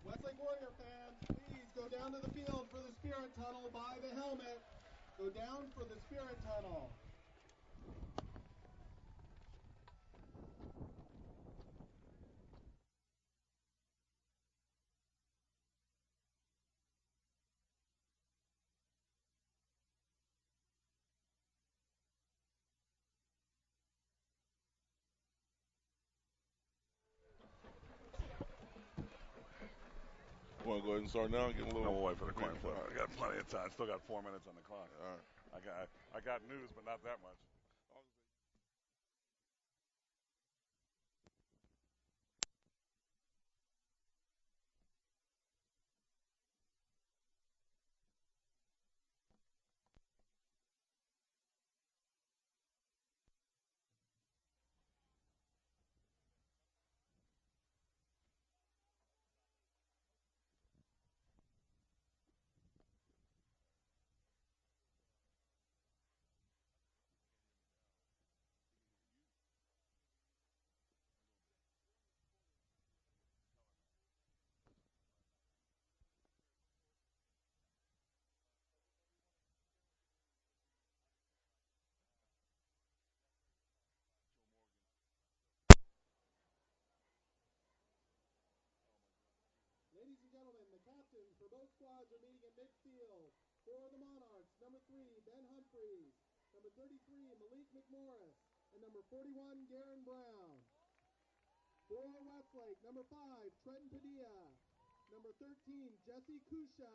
Westlake Warrior fans, please go down to the field for the Spirit Tunnel by the helmet. Go down for the Spirit Tunnel. Want to go ahead and start now? Get a little. No, we'll wait for the coin flip. I got plenty of time. Still got 4 minutes on the clock. All right. I got news, but not that much. Ladies and gentlemen, the captains for both squads are meeting in midfield. For the Monarchs, number 3, Ben Humphreys, number 33, Malik McMorris, and number 41, Garen Brown. For Westlake, number 5, Trenton Padilla, number 13, Jesse Kusha,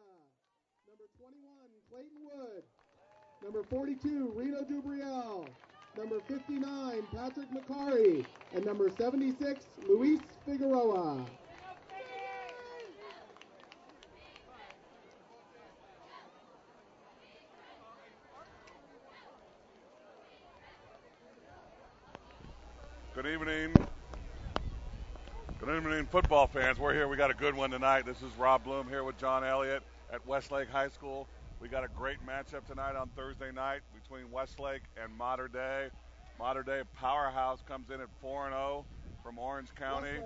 number 21, Clayton Wood, number 42, Reno Dubriel, number 59, Patrick McCary, and number 76, Luis Figueroa. Good evening. Good evening, football fans. We're here. We got a good one tonight. This is Rob Bloom here with John Elliott at Westlake High School. We got a great matchup tonight on Thursday night between Westlake and Mater Dei. Mater Dei powerhouse comes in at 4-0 from Orange County.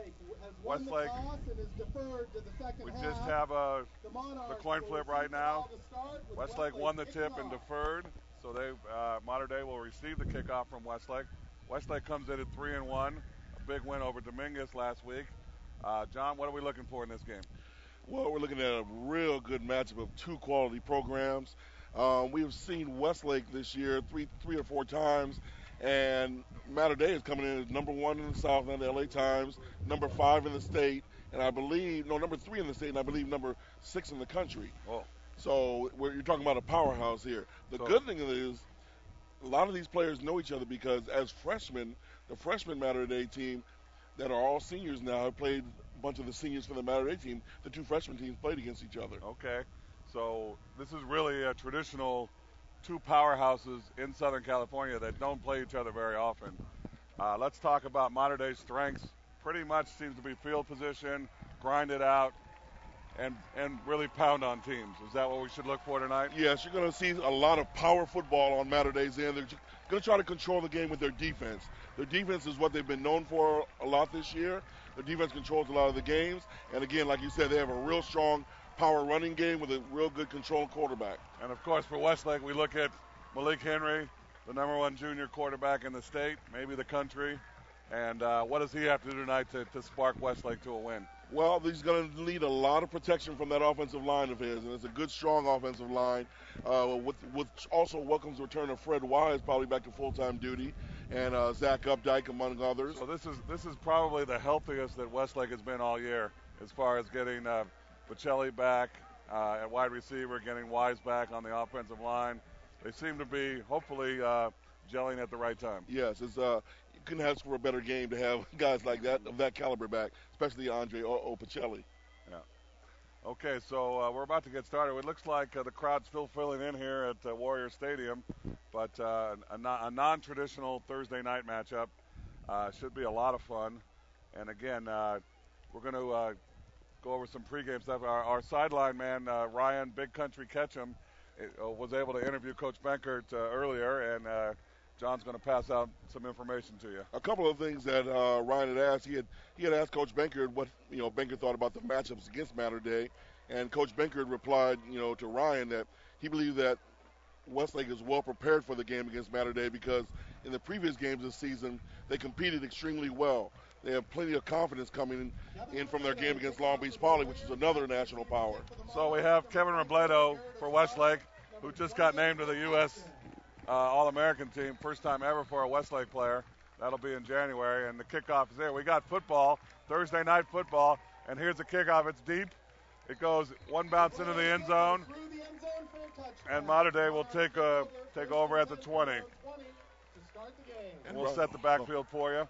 Westlake has won the toss and is deferred to the second half. We just have the coin flip right now. Westlake won the tip and deferred, so Mater Dei will receive the kickoff from Westlake. Westlake comes in at 3-1, a big win over Dominguez last week. John, what are we looking for in this game? Well, we're looking at a real good matchup of two quality programs. We've seen Westlake this year three or four times, and Mater Dei is coming in as number 1 in the South and the LA Times, number 5 in the state, and number 3 in the state, and I believe number 6 in the country. Oh. So you're talking about a powerhouse here. The good thing is, a lot of these players know each other because as freshmen, the freshman Mater Dei team that are all seniors now have played a bunch of the seniors for the Mater Dei team. The two freshman teams played against each other. Okay. So this is really a traditional two powerhouses in Southern California that don't play each other very often. Let's talk about Mater Dei's strengths. Pretty much seems to be field position, grind it out, and really pound on teams. Is that what we should look for tonight? Yes, you're going to see a lot of power football on Mater Dei's end. They're going to try to control the game with their defense. Their defense is what they've been known for a lot this year. Their defense controls a lot of the games. And again, like you said, they have a real strong power running game with a real good control quarterback. And of course, for Westlake, we look at Malik Henry, the number 1 junior quarterback in the state, maybe the country. And what does he have to do tonight to spark Westlake to a win? Well, he's going to need a lot of protection from that offensive line of his, and it's a good, strong offensive line, which also welcomes the return of Fred Wise probably back to full-time duty, and Zach Updike, among others. So this is probably the healthiest that Westlake has been all year as far as getting Bocelli back at wide receiver, getting Wise back on the offensive line. They seem to be, hopefully, gelling at the right time. Yes, you couldn't ask for a better game to have guys like that, of that caliber back, especially Andre Opacelli. Yeah. Okay, so we're about to get started. It looks like the crowd's still filling in here at Warrior Stadium, but a non-traditional Thursday night matchup. Should be a lot of fun. And again, we're going to go over some pregame stuff. Our sideline man, Ryan Big Country Ketchum, was able to interview Coach Benkert earlier, and John's going to pass out some information to you. A couple of things that Ryan had asked. He had asked Coach Benkert what Benkert thought about the matchups against Mater Dei, and Coach Benkert replied to Ryan that he believed that Westlake is well prepared for the game against Mater Dei because in the previous games this season they competed extremely well. They have plenty of confidence coming in from their game against Long Beach Poly, which is another national power. So we have Kevin Robledo for Westlake, who just got named to the U.S. All-American team, first time ever for a Westlake player. That'll be in January, and the kickoff is there. We got football, Thursday night football, and here's the kickoff. It's deep. It goes one bounce into the end zone, and Mater Dei will take over at the 20. And we'll set the backfield for you.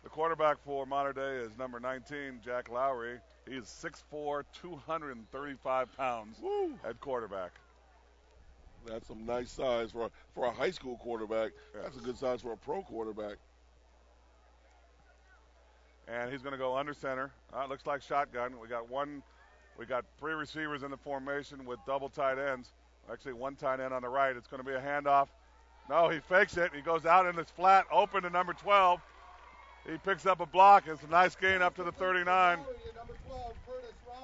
The quarterback for Mater Dei is number 19, Jack Lowry. He is 6'4", 235 pounds at quarterback. That's some nice size for a high school quarterback. Yes. That's a good size for a pro quarterback. And he's going to go under center. It looks like shotgun. We got three receivers in the formation with double tight ends. Actually, one tight end on the right. It's going to be a handoff. No, he fakes it. He goes out in his flat, open to number 12. He picks up a block. It's a nice gain up to the 39.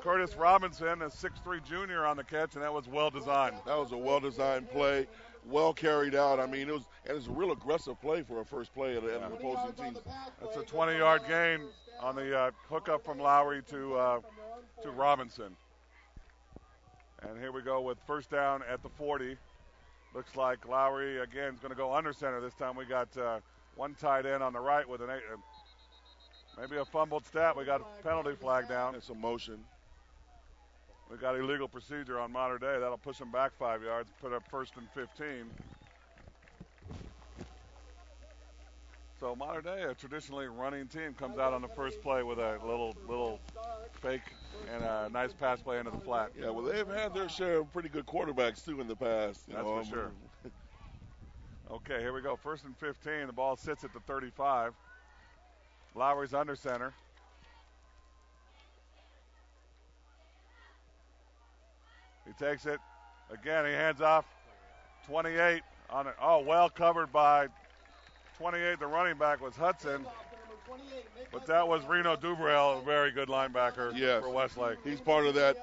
Curtis Robinson, a 6'3" junior on the catch, and that was well designed. That was a well-designed play, well carried out. I mean, it's a real aggressive play for a first play at an opposing team. That's a 20-yard gain on the hookup from Lowry to Robinson. And here we go with first down at the 40. Looks like Lowry, again, is going to go under center. This time we got one tight end on the right with maybe a fumbled snap. We got a penalty flag down. It's a motion. We got illegal procedure on Mater Dei. That'll push them back 5 yards, put up 1st and 15. So Mater Dei, a traditionally running team, comes out on the first play with a little fake and a nice pass play into the flat. Yeah, well, they've had their share of pretty good quarterbacks, too, in the past. That's for sure. Okay, here we go. 1st and 15. The ball sits at the 35. Lowry's under center. He takes it. Again, he hands off. 28 on it. Oh, well covered by 28. The running back was Hudson. But that was Reno Dubrell, a very good linebacker for Westlake. He's part of that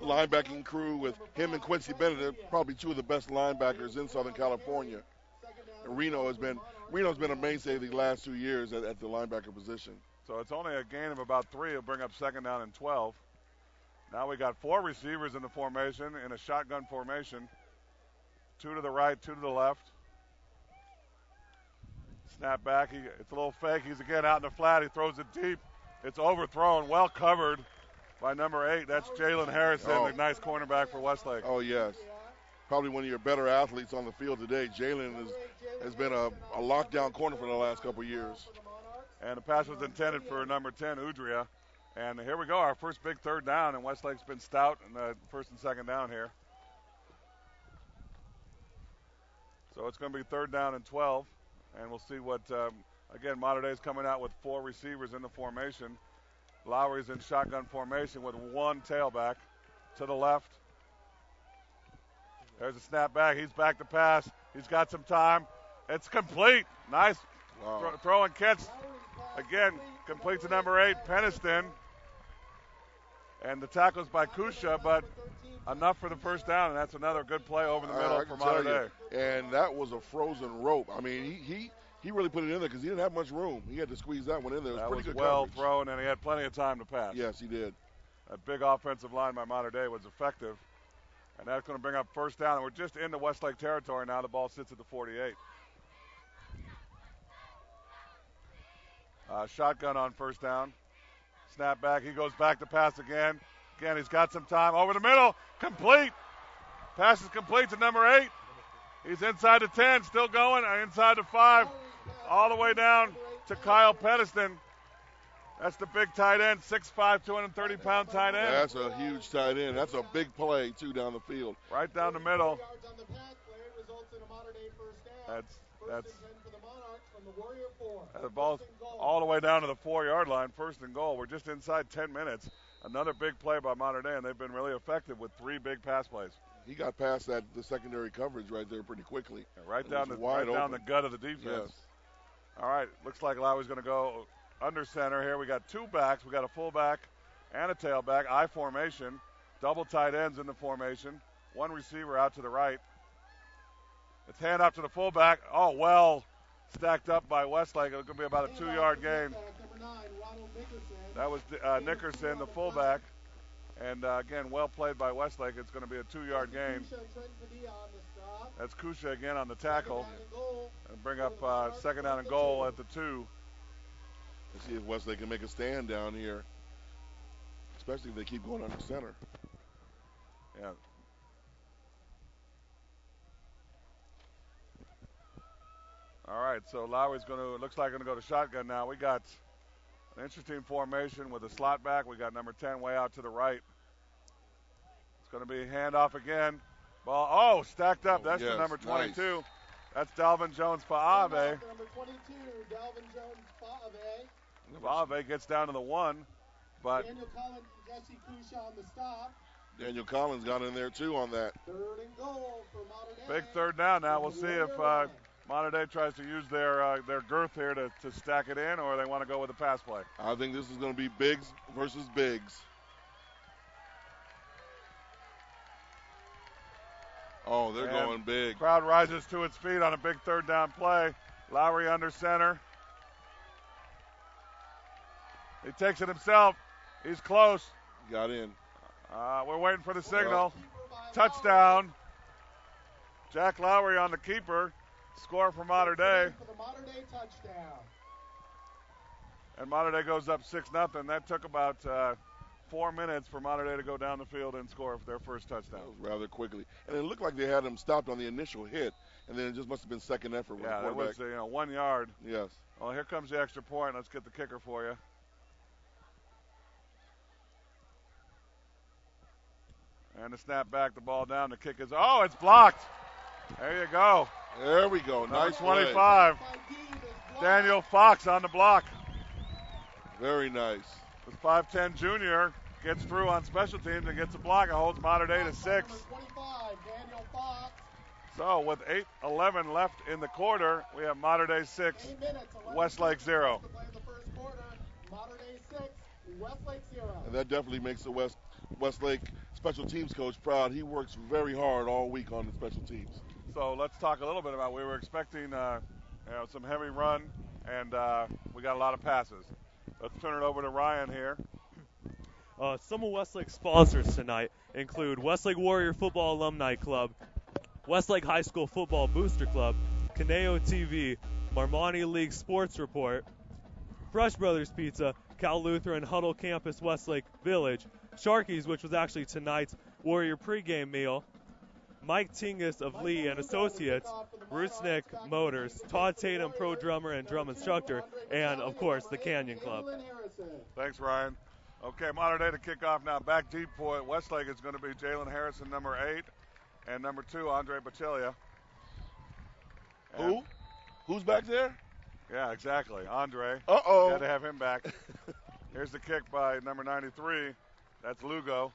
linebacking crew with him and Quincy Bennett, probably two of the best linebackers in Southern California. And Reno's been a mainstay the last 2 years at the linebacker position. So it's only a gain of about 3. It'll bring up second down and 12. Now we got 4 receivers in the formation, in a shotgun formation. 2 to the right, 2 to the left. Snap back. It's a little fake. He's again out in the flat. He throws it deep. It's overthrown, well covered by number 8. That's Jalen Harrison, the nice cornerback for Westlake. Oh, yes. Probably one of your better athletes on the field today. Jalen has been a lockdown corner for the last couple years. And the pass was intended for number 10, Udria. And here we go, our first big third down, and Westlake's been stout in the first and second down here. So it's going to be third down and 12, and we'll see what, again, Mater Dei is coming out with 4 receivers in the formation. Lowry's in shotgun formation with 1 tailback to the left. There's a snap back. He's back to pass. He's got some time. It's complete. Nice throw and catch. Again, complete to number 8, Peniston. And the tackle's by Kusha, but enough for the first down, and that's another good play over the middle for Mater Dei. And that was a frozen rope. I mean, he really put it in there because he didn't have much room. He had to squeeze that one in there. It was pretty good well coverage. Thrown, and he had plenty of time to pass. Yes, he did. A big offensive line by Mater Dei was effective, and that's going to bring up first down. And we're just into Westlake territory now. The ball sits at the 48. Shotgun on first down. Snap back. He goes back to pass again. Again, he's got some time. Over the middle. Complete. Pass is complete to number 8. He's inside the 10. Still going. Inside the 5. All the way down to Kyle Peniston. That's the big tight end. 6'5", 230-pound tight end. That's a huge tight end. That's a big play, too, down the field. Right down the middle. That's the ball's all the way down to the 4-yard line, first and goal. We're just inside 10 minutes. Another big play by Mater Dei, and they've been really effective with 3 big pass plays. He got past the secondary coverage right there pretty quickly. Yeah, right down the gut of the defense. Yes. All right, looks like Lowry's going to go under center here. We got 2 backs. We got a fullback and a tailback, I formation. Double tight ends in the formation. 1 receiver out to the right. It's hand off to the fullback. Oh, well stacked up by Westlake. It's going to be about a 2-yard gain. That was Nickerson, the fullback. And, again, well played by Westlake. It's going to be a 2-yard gain. That's Kusha again on the tackle. And bring up second down and goal at the 2. Let's see if Westlake can make a stand down here, especially if they keep going under center. Yeah. All right, so Lowry's looks like going to go to shotgun now. We got an interesting formation with a slot back. We got number 10 way out to the right. It's going to be handoff again. Ball, stacked up. That's the number 22. Nice. That's Dalvin Jones-Faave. Number 22, Dalvin Jones-Faave. Faave gets down to the 1, but Daniel Collins and Jesse Kusha on the stop. Daniel Collins got in there too on that. 3rd and goal for Mater Dei. big 3rd down now. We'll see if Mater Dei tries to use their girth here to stack it in, or they want to go with a pass play. I think this is going to be bigs versus bigs. Oh, they're going big. Crowd rises to its feet on a big 3rd down play. Lowry under center. He takes it himself. He's close. Got in. We're waiting for the signal. Touchdown. Jack Lowry on the keeper. Score for Mater Dei. For the Mater Dei touchdown. And Mater Dei goes up 6-0. That took about 4 minutes for Mater Dei to go down the field and score their first touchdown. Rather quickly. And it looked like they had him stopped on the initial hit, and then it just must have been second effort. Yeah, it was 1 yard. Yes. Well, here comes the extra point. Let's get the kicker for you. And the snap back, the ball down, the kick is, it's blocked. There you go. There we go. Nice 25. Daniel Fox on the block. Very nice. The 5'10 junior gets through on special teams and gets a block and holds Mater Dei to 6. 25, Daniel Fox. So with 8:11 left in the quarter, we have Mater Dei 6, Westlake 0. Mater Dei 6, Westlake 0. And that definitely makes the Westlake special teams coach proud. He works very hard all week on the special teams. So let's talk a little bit about, we were expecting some heavy run, and we got a lot of passes. Let's turn it over to Ryan here. Some of Westlake's sponsors tonight include Westlake Warrior Football Alumni Club, Westlake High School Football Booster Club, Caneo TV, Marmani League Sports Report, Fresh Brothers Pizza, Cal Lutheran Huddle Campus Westlake Village, Sharky's, which was actually tonight's Warrior pregame meal, Mike Tingus of Lee and Associates, Rusnick Motors, Todd Tatum, pro drummer and drum instructor, and, of course, the Canyon Club. Thanks, Ryan. Okay, Mater Dei to kick off now. Back deep for Westlake is going to be Jalen Harrison, number 8, and number 2, Andre Bachelia. Who? Who's back there? Yeah, exactly. Andre. Uh-oh. Got to have him back. Here's the kick by number 93. That's Lugo.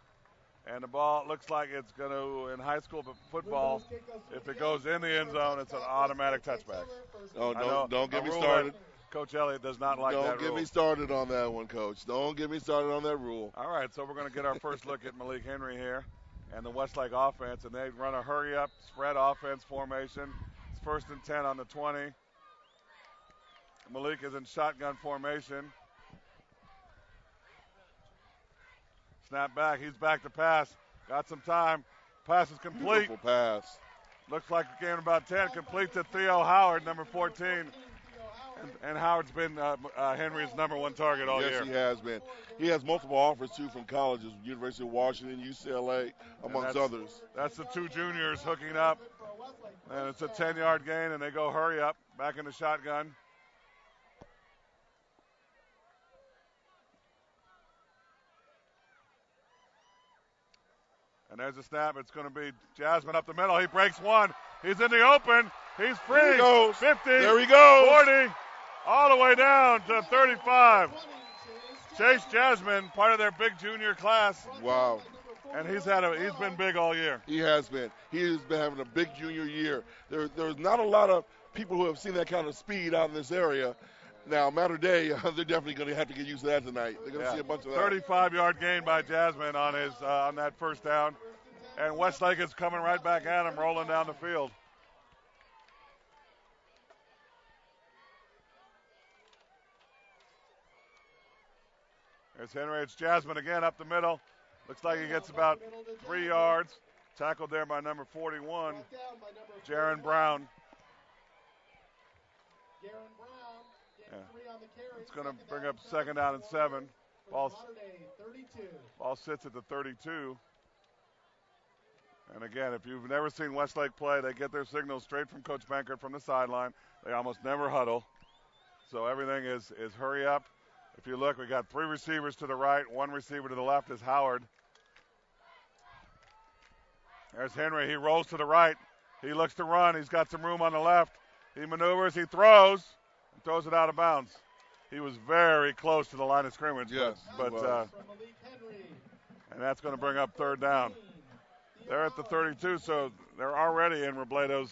And the ball looks like it's going to, in high school football, if it goes in the end zone, it's an automatic touchback. Oh, don't get me started. Coach Elliot does not like that rule. Don't get me started on that one, Coach. Don't get me started on that rule. All right, so we're going to get our first look at Malik Henry here and the Westlake offense, and they run a hurry-up, spread offense formation. It's 1st and 10 on the 20. Malik is in shotgun formation. Snap back. He's back to pass. Got some time. Pass is complete. Beautiful pass. Looks like a game about 10. Complete to Theo Howard, number 14. And Howard's been Henry's number 1 target all year. Yes, he has been. He has multiple offers, too, from colleges, University of Washington, UCLA, amongst others. That's the 2 juniors hooking up. And it's a 10-yard gain, and they go hurry up. Back in the shotgun. And there's a snap. It's going to be Jasmine up the middle. He breaks one. He's in the open. He's free. There he goes. 50. There he goes. 40. All the way down to 35. Chase Jasmine, part of their big junior class, Wow. and he's been big all year. He has been. He has been having a big junior year. There's not a lot of people who have seen that kind of speed out in this area. Now, Mater Dei, they're definitely going to have to get used to that tonight. They're going to see a bunch of that. 35-yard gain by Jasmine on that first down. And Westlake is coming right back at him, rolling down the field. There's Henry. It's Jasmine again up the middle. Looks like he gets about 3 yards. Tackled there by number 41, Jaron Brown. It's going to bring up 2nd down and 7. Ball sits at the 32. And again, if you've never seen Westlake play, they get their signals straight from Coach Bankert from the sideline. They almost never huddle. So everything is hurry up. If you look, we got 3 receivers to the right, 1 receiver to the left is Howard. There's Henry. He rolls to the right. He looks to run. He's got some room on the left. He maneuvers. He throws it out of bounds. He was very close to the line of scrimmage. Yes, but and that's going to bring up 3rd down. They're at the 32, so they're already in Robledo's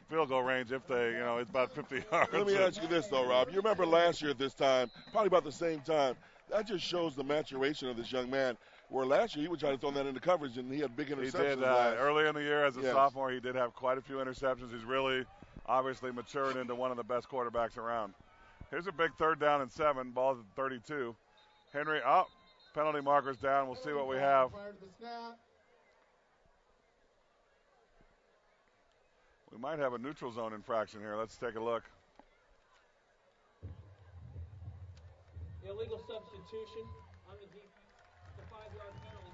field goal range if they, it's about 50 yards. Let me ask you this, though, Rob. You remember last year at this time, probably about the same time, that just shows the maturation of this young man, where last year he was trying to throw that into coverage, and he had big interceptions. He did. Early in the year as a sophomore, he did have quite a few interceptions. He's really obviously matured into one of the best quarterbacks around. Here's a big 3rd down and 7. Ball's at 32. Henry, penalty markers down. We'll see what we have. We might have a neutral zone infraction here. Let's take a look. Illegal substitution on the defense. It's a 5-yard penalty.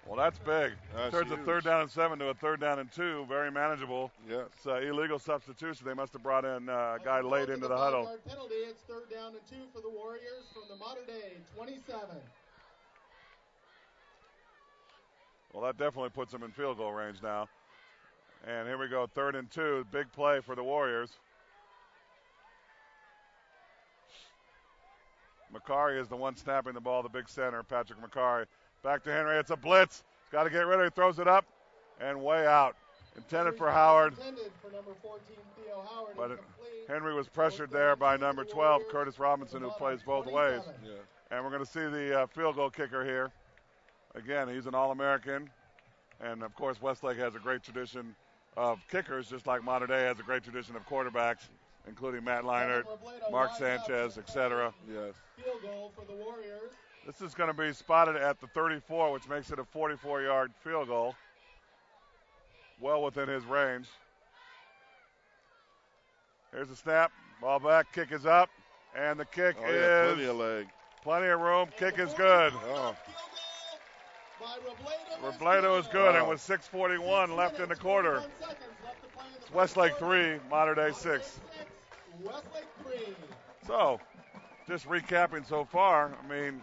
Well, that's big. Turns a 3rd down and 7 to a 3rd down and 2. Very manageable. Yes. It's illegal substitution. They must have brought in a guy late into the huddle. Penalty. It's 3rd down and 2 for the Warriors from the Mater Dei 27. Well, that definitely puts them in field goal range now. And here we go, 3rd and 2. Big play for the Warriors. Macari is the one snapping the ball, the big center, Patrick Macari. Back to Henry. It's a blitz. He's got to get rid of it. He throws it up and way out. Intended for Howard. Intended for number 14, Theo Howard. But Henry was pressured there by number 12, Curtis Robinson, who plays both ways. Yeah. And we're going to see the field goal kicker here. Again, he's an All-American. And, of course, Westlake has a great tradition of kickers, just like Mater Dei has a great tradition of quarterbacks, including Matt Leinert, Mark Sanchez, etc. Yes. Field goal for the Warriors. This is going to be spotted at the 34, which makes it a 44-yard field goal. Well within his range. Here's the snap. Ball back. Kick is up. And the kick is plenty of leg. Plenty of room. Kick is good. Robledo is good, and with 6:41 left in the quarter. It's Westlake 3, Mater Dei 6. So, just recapping so far, I mean,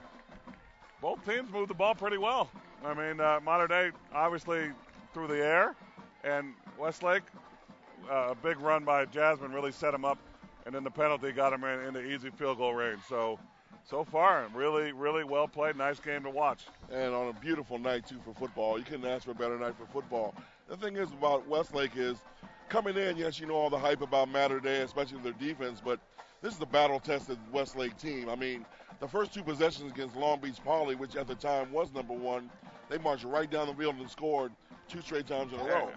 both teams moved the ball pretty well. I mean, Mater Dei obviously through the air, and Westlake, a big run by Jasmine really set him up, and then the penalty got him into easy field goal range. So far, really, really well played. Nice game to watch. And on a beautiful night, too, for football. You couldn't ask for a better night for football. The thing is about Westlake is coming in, yes, you know all the hype about Mater Dei, especially their defense, but this is the battle-tested Westlake team. I mean, the first 2 possessions against Long Beach Poly, which at the time was number 1, they marched right down the field and scored 2 straight times in a row.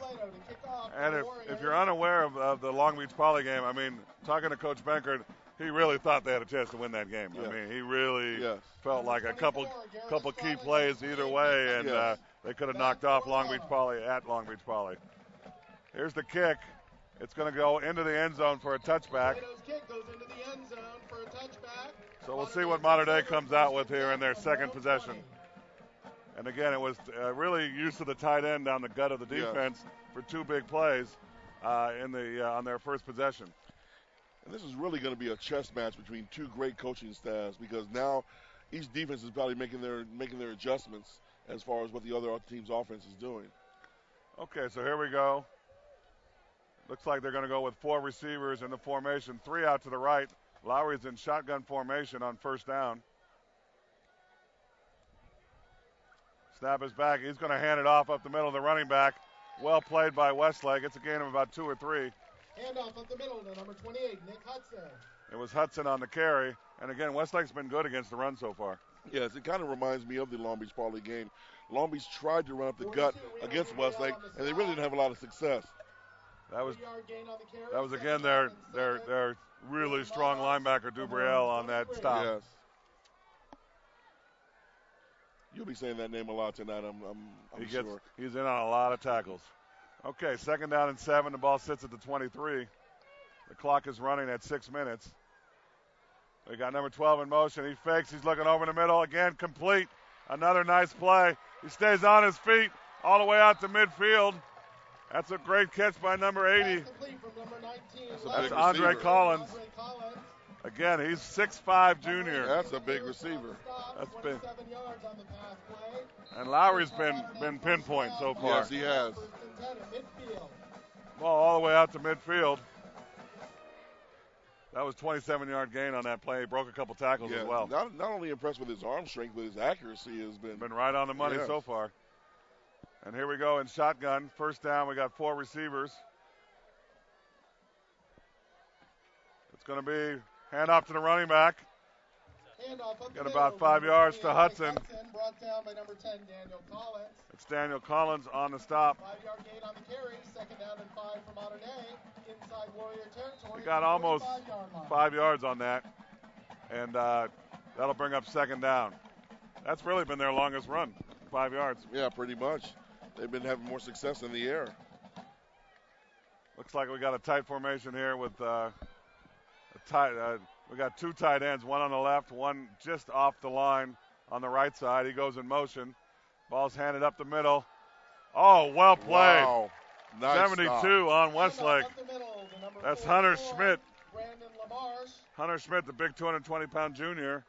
And if you're unaware of the Long Beach Poly game, I mean, talking to Coach Bankert, he really thought they had a chance to win that game. Yes. I mean, he really Yes. felt like a couple key plays either way, and Yes. they could have knocked off Long Beach Poly at Long Beach Poly. Here's the kick. It's going to go into the end zone for a touchback. So we'll see what Mater Dei comes out with here in their second possession. And again, it was really use of the tight end down the gut of the defense for 2 big plays on their first possession. And this is really going to be a chess match between 2 great coaching staffs, because now each defense is probably making their adjustments as far as what the other team's offense is doing. Okay, so here we go. Looks like they're going to go with 4 receivers in the formation, 3 out to the right. Lowry's in shotgun formation on first down. Snap is back. He's going to hand it off up the middle of the running back. Well played by Westlake. It's a gain of about 2 or 3. Handoff up the middle to number 28, Nick Hudson. It was Hudson on the carry. And again, Westlake's been good against the run so far. Yes, it kind of reminds me of the Long Beach Poly game. Long Beach tried to run up the gut against Westlake, and they really didn't have a lot of success. That was again their really strong linebacker Dubriel on that stop. Yes. You'll be saying that name a lot tonight, I'm sure. He's in on a lot of tackles. Okay, 2nd down and 7. The ball sits at the 23. The clock is running at 6 minutes. We got number 12 in motion. He fakes. He's looking over the middle. Again, complete. Another nice play. He stays on his feet all the way out to midfield. That's a great catch by number 80. That's Andre Collins. Again, he's 6'5" junior. That's a big receiver. That's big. And Lowry's been pinpoint so far. Yes, he has. Ball all the way out to midfield. That was 27-yard gain on that play. He broke a couple tackles as well. Not only impressed with his arm strength, but his accuracy has been right on the money so far. And here we go in shotgun. 1st down, we got 4 receivers. It's going to be hand off to the running back. Get about 5 yards to Hudson. Brought down by number 10, Daniel Collins. It's Daniel Collins on the stop. 5-yard gain on the carry. 2nd down and 5 for Mater Dei. Inside Warrior territory. We got almost 5 yards on that. And that'll bring up 2nd down. That's really been their longest run, 5 yards. Yeah, pretty much. They've been having more success in the air. Looks like we got a tight formation here with we got 2 tight ends, one on the left, one just off the line on the right side. He goes in motion. Ball's handed up the middle. Oh, well played. Wow. Nice 72 stop. on Westlake. That's Hunter Schmidt. Brandon LaMarche. Hunter Schmidt, the big 220-pound junior.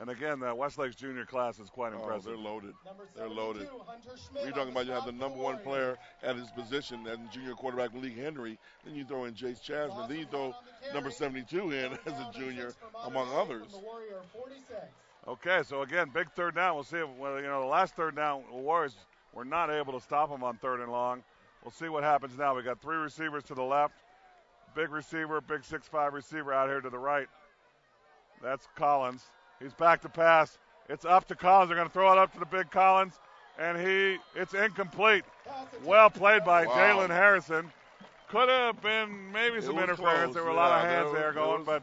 And again, the Westlake's junior class is quite impressive. They're loaded. They're loaded. We're talking about you have the number 1 player at his position, and junior quarterback Malik Henry. Then you throw in Jace Chasman. Then you throw number 72 in as a junior, among others. Okay, so again, big 3rd down. We'll see if, the last 3rd down, the Warriors were not able to stop them on 3rd and long. We'll see what happens now. We got 3 receivers to the left. Big receiver, big 6'5" receiver out here to the right. That's Collins. He's back to pass. It's up to Collins. They're going to throw it up to the big Collins, and it's incomplete. Well played by Jalen Harrison. Could have been maybe some interference. Close. There were a lot of hands there going, but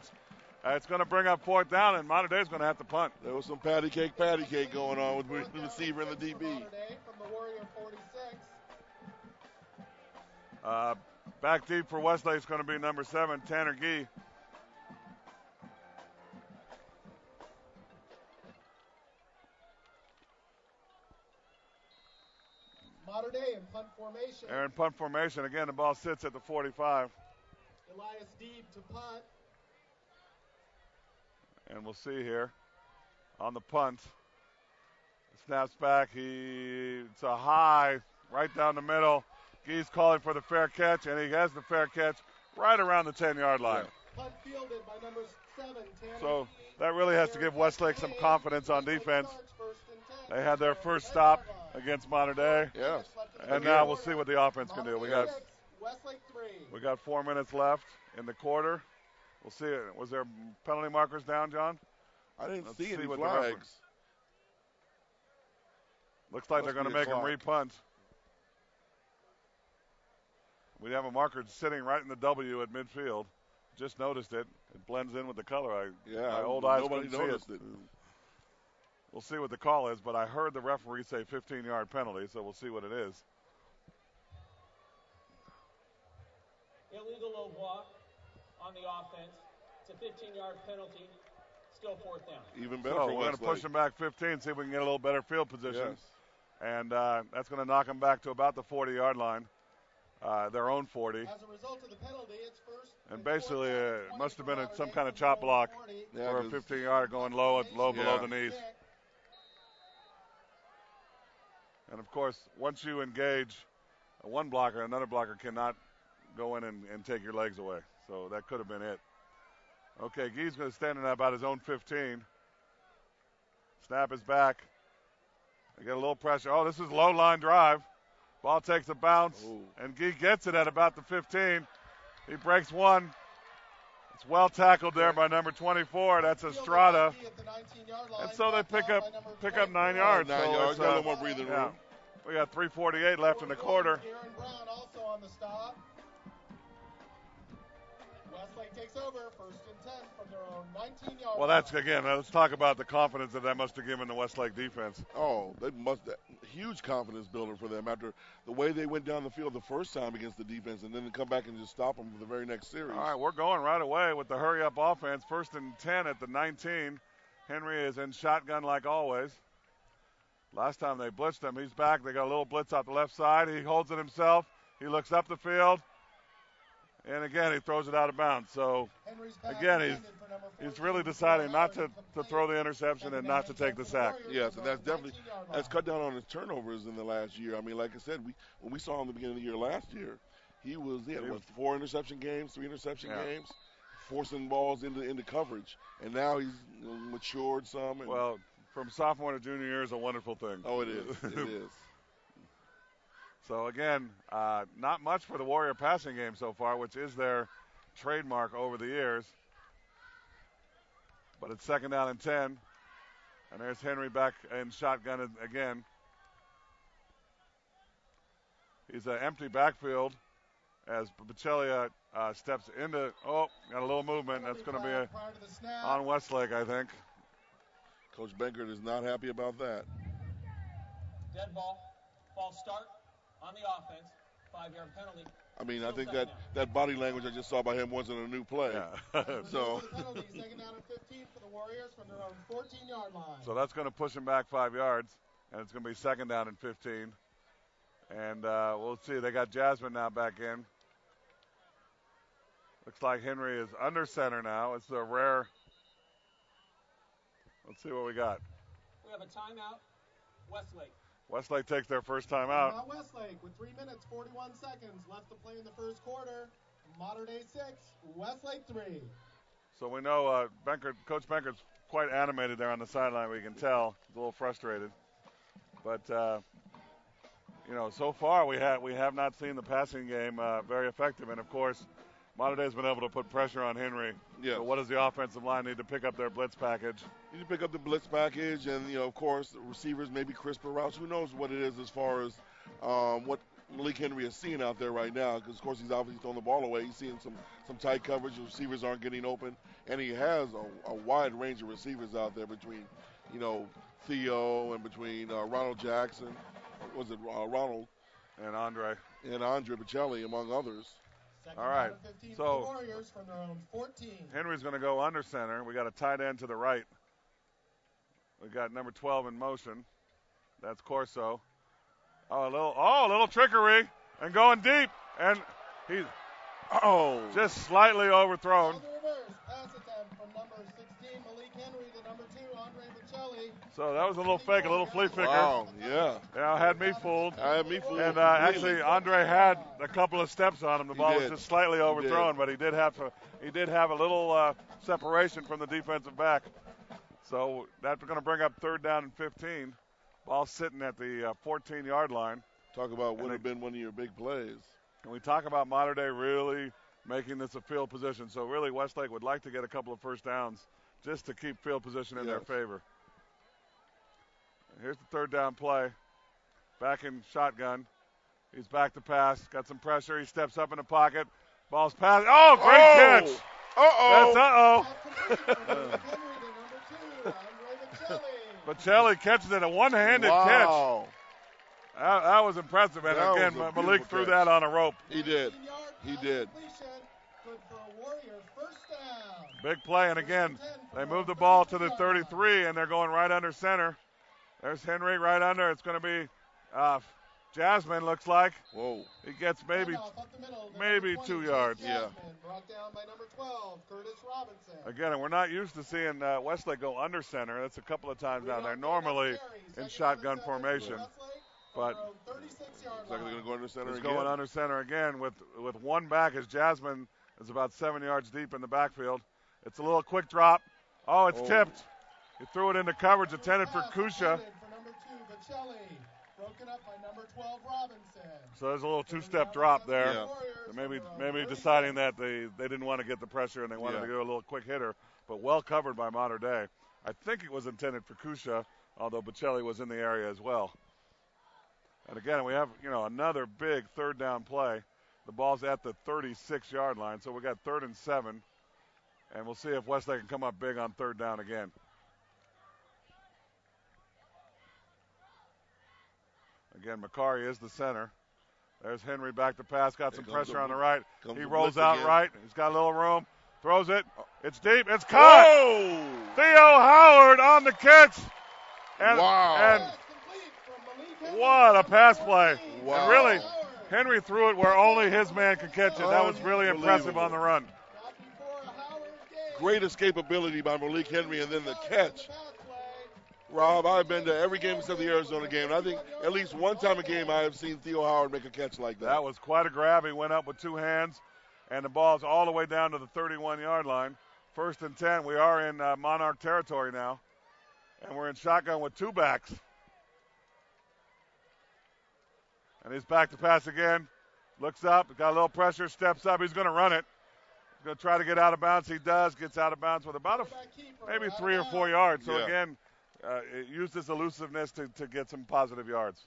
it's going to bring up 4th down, and Mater Dei's going to have to punt. There was some patty cake going on with the receiver and the DB. Back deep for Westlake is going to be number 7, Tanner Gee. Mater Dei in punt formation. They're in punt formation. Again, the ball sits at the 45. Elias Deeb to punt. And we'll see here on the punt. Snaps back. It's a high right down the middle. Gee's calling for the fair catch, and he has the fair catch right around the 10-yard line. Punt fielded by number 7, Tanner. So that really has to give Westlake some confidence on defense. They had their first stop against Mater Dei. Yes. And now we'll see what the offense can do. We got Westlake 3. We got 4 minutes left in the quarter. We'll see. Was there penalty markers down, John? I didn't Let's see any what flags. Looks like they're going to make him re-punt. We have a marker sitting right in the W at midfield. Just noticed it. It blends in with the color. My old eyes couldn't see it. We'll see what the call is, but I heard the referee say 15-yard penalty, so we'll see what it is. Illegal low block on the offense. It's a 15-yard penalty. Still 4th down. Even better So for we're going to push them back 15, see if we can get a little better field position. Yes. And that's going to knock them back to about the 40-yard line, their own 40. As a result of the penalty, it's first. And basically, it must have been some kind of chop block for a 15-yard going low below the knees. And, of course, once you engage one blocker, another blocker cannot go in and take your legs away. So that could have been it. Okay, Gee's going to stand in about his own 15. Snap is back. They get a little pressure. Oh, this is low line drive. Ball takes a bounce, Ooh. and Gee gets it at about the 15. He breaks one. It's well tackled there by number 24. That's Estrada. And so they pick up 9 yards. 9 so yards. Got a little more breathing room. We got 3:48 left in the quarter. Aaron Brown also on the stop. Westlake takes over, 1st and 10 from their own 19-yard Well, that's, again, let's talk about the confidence that must have given the Westlake defense. Oh, they must huge confidence builder for them after the way they went down the field the first time against the defense and then to come back and just stop them for the very next series. All right, we're going right away with the hurry-up offense. 1st and 10 at the 19. Henry is in shotgun like always. Last time they blitzed him, he's back. They got a little blitz off the left side. He holds it himself. He looks up the field. And again, he throws it out of bounds. So, again, he's really deciding not to throw the interception and not to take the sack. Yes, and that's cut down on his turnovers in the last year. I mean, like I said, when we saw him at the beginning of the year last year, he had 4 interception games, 3 interception games, forcing balls into coverage. And now he's matured some. And well, from sophomore to junior year is a wonderful thing. Oh, it is. It is. So, again, not much for the Warrior passing game so far, which is their trademark over the years. But it's 2nd down and 10. And there's Henry back in shotgun again. He's an empty backfield as Bocelli steps into, got a little movement. That's going to be on Westlake, I think. Coach Benkert is not happy about that. Dead ball. False start. On the offense, 5-yard penalty. I mean, I think that body language I just saw by him wasn't a new play. Yeah. So. Penalty, 2nd down and 15 for the Warriors from their own 14-yard line. So that's going to push him back 5 yards, and it's going to be 2nd down and 15. And we'll see. They got Jasmine now back in. Looks like Henry is under center now. It's a rare. Let's see what we got. We have a timeout. Westlake. Westlake takes their first time out. Now Westlake with 3 minutes, 41 seconds left to play in the first quarter. Mater Dei 6, Westlake 3. So we know Coach Benkert's quite animated there on the sideline. We can tell he's a little frustrated, but so far we have not seen the passing game very effective. And of course, Mater Dei's been able to put pressure on Henry. Yeah. So what does the offensive line need to pick up their blitz package? You need to pick up the blitz package, and of course, the receivers maybe crisper routes. Who knows what it is as far as what Malik Henry is seeing out there right now? Because of course he's obviously throwing the ball away. He's seeing some tight coverage. The receivers aren't getting open, and he has a wide range of receivers out there between, Theo and between Ronald Jackson. Ronald and Andre Bocelli, among others. All right, so Warriors from their own 14. Henry's going to go under center. We got a tight end to the right. We got number 12 in motion. That's Corso. A little trickery and going deep, and he's just slightly overthrown. Pass attempt from number 16 Malik Henry to number 2 Andre Bocelli. So that was a little fake, a little flea flicker. Wow, yeah. Had me fooled. And actually, Andre had a couple of steps on him. The ball was just slightly overthrown, but he did have a little separation from the defensive back. So that's going to bring up 3rd down and 15. Ball sitting at the 14-yard line. Talk about would have been one of your big plays. And we talk about Mater Dei really making this a field position. So really, Westlake would like to get a couple of first downs just to keep field position in their favor. Here's the 3rd down play. Back in shotgun. He's back to pass. Got some pressure. He steps up in the pocket. Ball's passed. Oh, great catch. That's Bocelli catches it, a one-handed catch. That was impressive. And again, Malik threw that on a rope. He did. Big play, and again, they move the ball to the 33, and they're going right under center. There's Henry right under. It's going to be Jasmine, looks like. Whoa. He gets maybe 2 yards. Yeah. Brought down by number 12, Curtis Robinson. Again, and we're not used to seeing Westlake go under center. That's a couple of times down there, normally in shotgun formation. But they're going to go under center again. Going under center again with one back as Jasmine is about 7 yards deep in the backfield. It's a little quick drop. It's tipped. He threw it into coverage intended for Kusha. Bocelli. Broken up by number 12, Robinson. So there's a little two-step drop there. Yeah. Maybe deciding that they didn't want to get the pressure and they wanted to go a little quick hitter, but well covered by Mater Dei. I think it was intended for Kusha, although Bocelli was in the area as well. And again, we have another big third down play. The ball's at the 36-yard line, so we got 3rd and 7, and we'll see if Westlake can come up big on third down again. Again, Macari is the center. There's Henry back to pass, got some pressure on the right. He rolls out right. He's got a little room. Throws it. It's deep. It's caught. Whoa! Theo Howard on the catch. And, Wow. And what a pass play. Wow. And really, Henry threw it where only his man could catch it. That was really impressive on the run. Great escapability by Malik Henry, and then the catch. Rob, I've been to every game except the Arizona game, and I think at least one time a game I have seen Theo Howard make a catch like that. That was quite a grab. He went up with two hands, and the ball's all the way down to the 31-yard line. 1st and 10. We are in Monarch territory now, and we're in shotgun with two backs. And he's back to pass again. Looks up, got a little pressure, steps up. He's going to run it. He's going to try to get out of bounds. He does, gets out of bounds with about maybe 3 or 4 yards. So, again, it used his elusiveness to get some positive yards.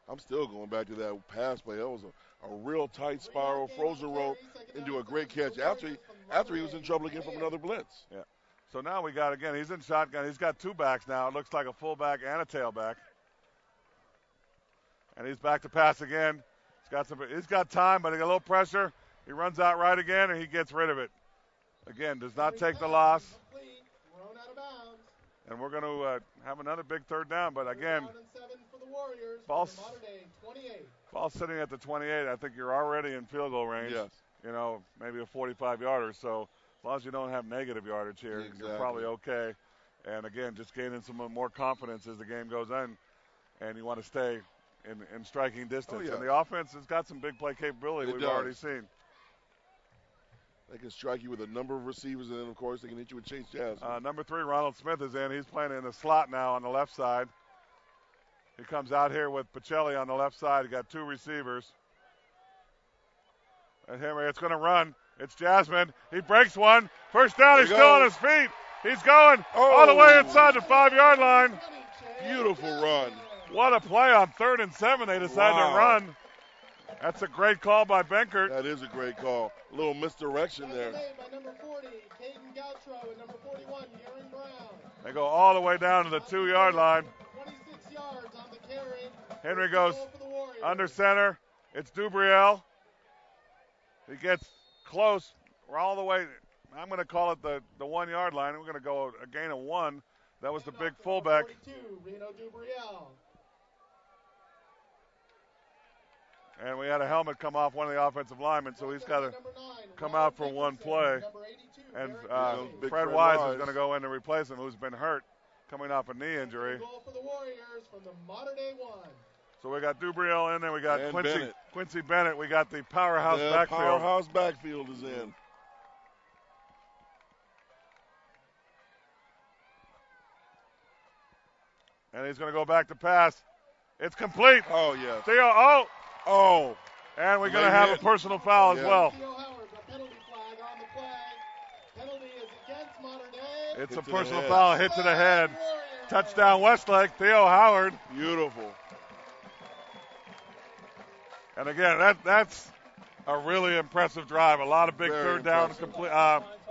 I'm still going back to that pass play. That was a real tight spiral, frozen rope into a great catch after he was in trouble again from another blitz. Yeah. So now we got, again, he's in shotgun. He's got two backs now. It looks like a fullback and a tailback. And he's back to pass again. He's got time, but he got a little pressure. He runs out right again, and he gets rid of it. Again, does not take the loss. And we're going to have another big third down, but again, ball sitting at the 28. I think you're already in field goal range. Yes. Maybe a 45-yarder. So as long as you don't have negative yardage here, exactly. You're probably okay. And again, just gaining some more confidence as the game goes on, and you want to stay in striking distance. Oh, yeah. And the offense has got some big play capability we've already seen. They can strike you with a number of receivers, and then, of course, they can hit you with Chase Jasmine. Number 3, Ronald Smith is in. He's playing in the slot now on the left side. He comes out here with Bocelli on the left side. He got two receivers. And Henry, it's going to run. It's Jasmine. He breaks one. First down. He's still on his feet. He's going all the way inside the 5-yard line. Beautiful run. What a play on 3rd and 7. They decide to run. That's a great call by Benkert. That is a great call. A little misdirection there. They go all the way down to the 2-yard line. Henry goes under center. It's Dubriel. He gets close. We're all the way. I'm going to call it the 1-yard line. We're going to go a gain of 1. That was the big fullback. And we had a helmet come off one of the offensive linemen, so he's got to come out for one play. And Fred Wise is going to go in to replace him, who's been hurt, coming off a knee injury. So we got Dubriel in there. We got Quincy Bennett. We got the powerhouse backfield. Powerhouse backfield is in. And he's going to go back to pass. It's complete. Oh, yes. Theo, Oh. And we're going to have a personal foul as well. It's a personal foul, hit to the head. Touchdown Westlake, Theo Howard. Beautiful. And again, that's a really impressive drive. A lot of big third down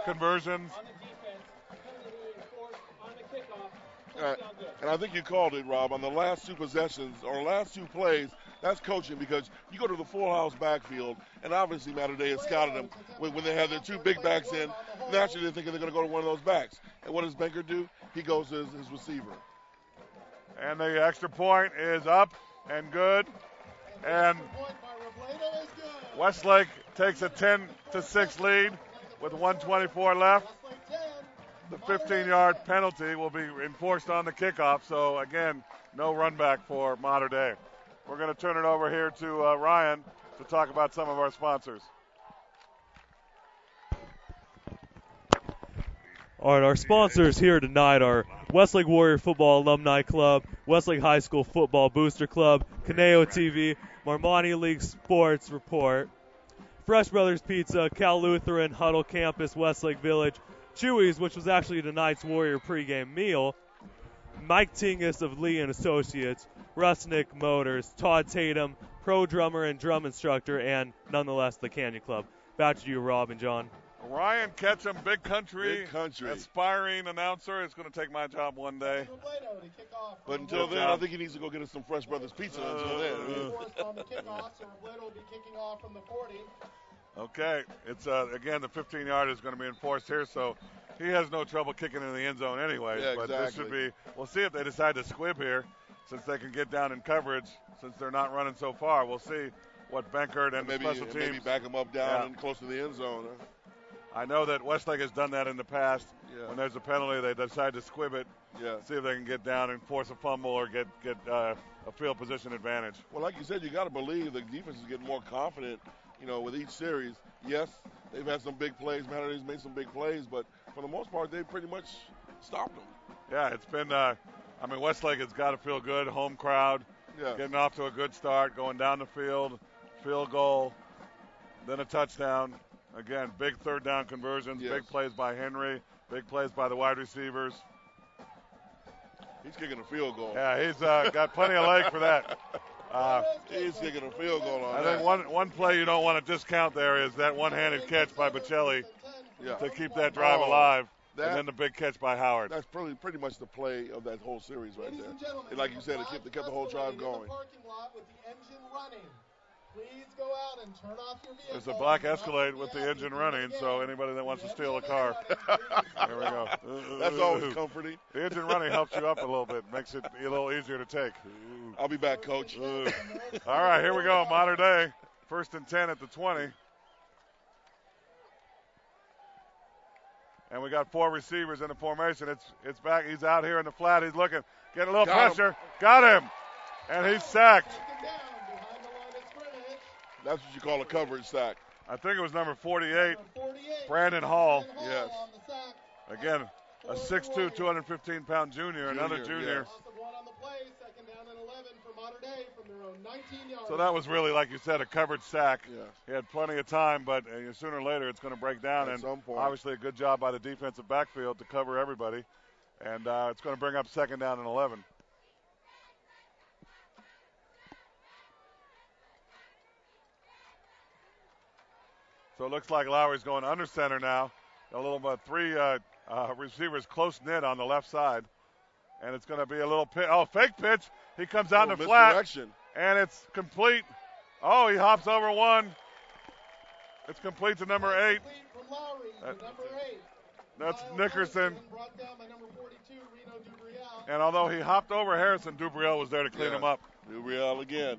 conversions. And I think you called it, Rob, on the last two possessions or last two plays. That's coaching, because you go to the full house backfield, and obviously Mater Dei has scouted them when they have their two big backs in. Naturally, they're thinking they're going to go to one of those backs. And what does Benkert do? He goes to his receiver. And the extra point is up and good. And Westlake takes a 10-6 lead with 1:24 left. The 15-yard penalty will be enforced on the kickoff. So, again, no run back for Mater Dei. We're going to turn it over here to Ryan to talk about some of our sponsors. All right, our sponsors here tonight are Westlake Warrior Football Alumni Club, Westlake High School Football Booster Club, Caneo TV, Marmani League Sports Report, Fresh Brothers Pizza, Cal Lutheran, Huddle Campus, Westlake Village, Chewy's, which was actually tonight's Warrior pregame meal, Mike Tingus of Lee and Associates, Rusnick Motors, Todd Tatum, pro drummer and drum instructor, and nonetheless the Canyon Club. Back to you, Rob and John. Ryan Ketchum, Big Country, Big Country. aspiring announcer. It's going to take my job one day. But until then, I think he needs to go get us some Fresh Brothers Pizza until then. On the kickoff, so Robledo will be kicking off from the 40. Okay, it's again the 15-yard is going to be enforced here, so he has no trouble kicking in the end zone anyway. Yeah, but this should be. We'll see if they decide to squib here, since they can get down in coverage, since they're not running so far. We'll see what Benkert and the special teams. Maybe back them up down and close to the end zone. Huh? I know that Westlake has done that in the past. Yeah. When there's a penalty, they decide to squib it. Yeah. See if they can get down and force a fumble or get a field position advantage. Well, like you said, you got to believe the defense is getting more confident. With each series. Yes, they've had some big plays. Mater Dei's made some big plays, but for the most part, they've pretty much stopped them. Yeah, it's been. Westlake has got to feel good. Home crowd. Yeah. Getting off to a good start. Going down the field. Field goal. Then a touchdown. Again, big third down conversions, big plays by Henry, big plays by the wide receivers. He's kicking a field goal. Yeah, he's got plenty of leg for that. He's kicking a field goal on that. I think one play you don't want to discount there is that one-handed catch by Bocelli to keep that drive alive, and then the big catch by Howard. That's pretty much the play of that whole series right there. And like you said, it kept the whole drive going. Please go out and turn off your vehicle. There's a black Escalade with the engine running, so anybody that wants to steal a car. There we go. That's always comforting. The engine running helps you up a little bit, makes it a little easier to take. I'll be back, Coach. All right, here we go, Mater Dei. 1st and 10 at the 20. And we got 4 receivers in the formation. It's back. He's out here in the flat. He's looking. Getting a little pressure. Got him. And he's sacked. That's what you call a coverage sack. I think it was number 48, Brandon Hall. Yes. Again, a 6'2", 215-pound junior, another junior. Yes. So that was really, like you said, a coverage sack. Yeah. He had plenty of time, but sooner or later it's going to break down. At some point. Obviously a good job by the defensive backfield to cover everybody. And it's going to bring up 2nd down and 11. So it looks like Lowry's going under center now. A little bit, 3 receivers close knit on the left side. And it's going to be a little fake pitch. He comes out in the flat. And it's complete. Oh, he hops over one. It's complete to number 8. That's Nickerson. And although he hopped over Harrison, Dubriel was there to clean him up. Dubriel again.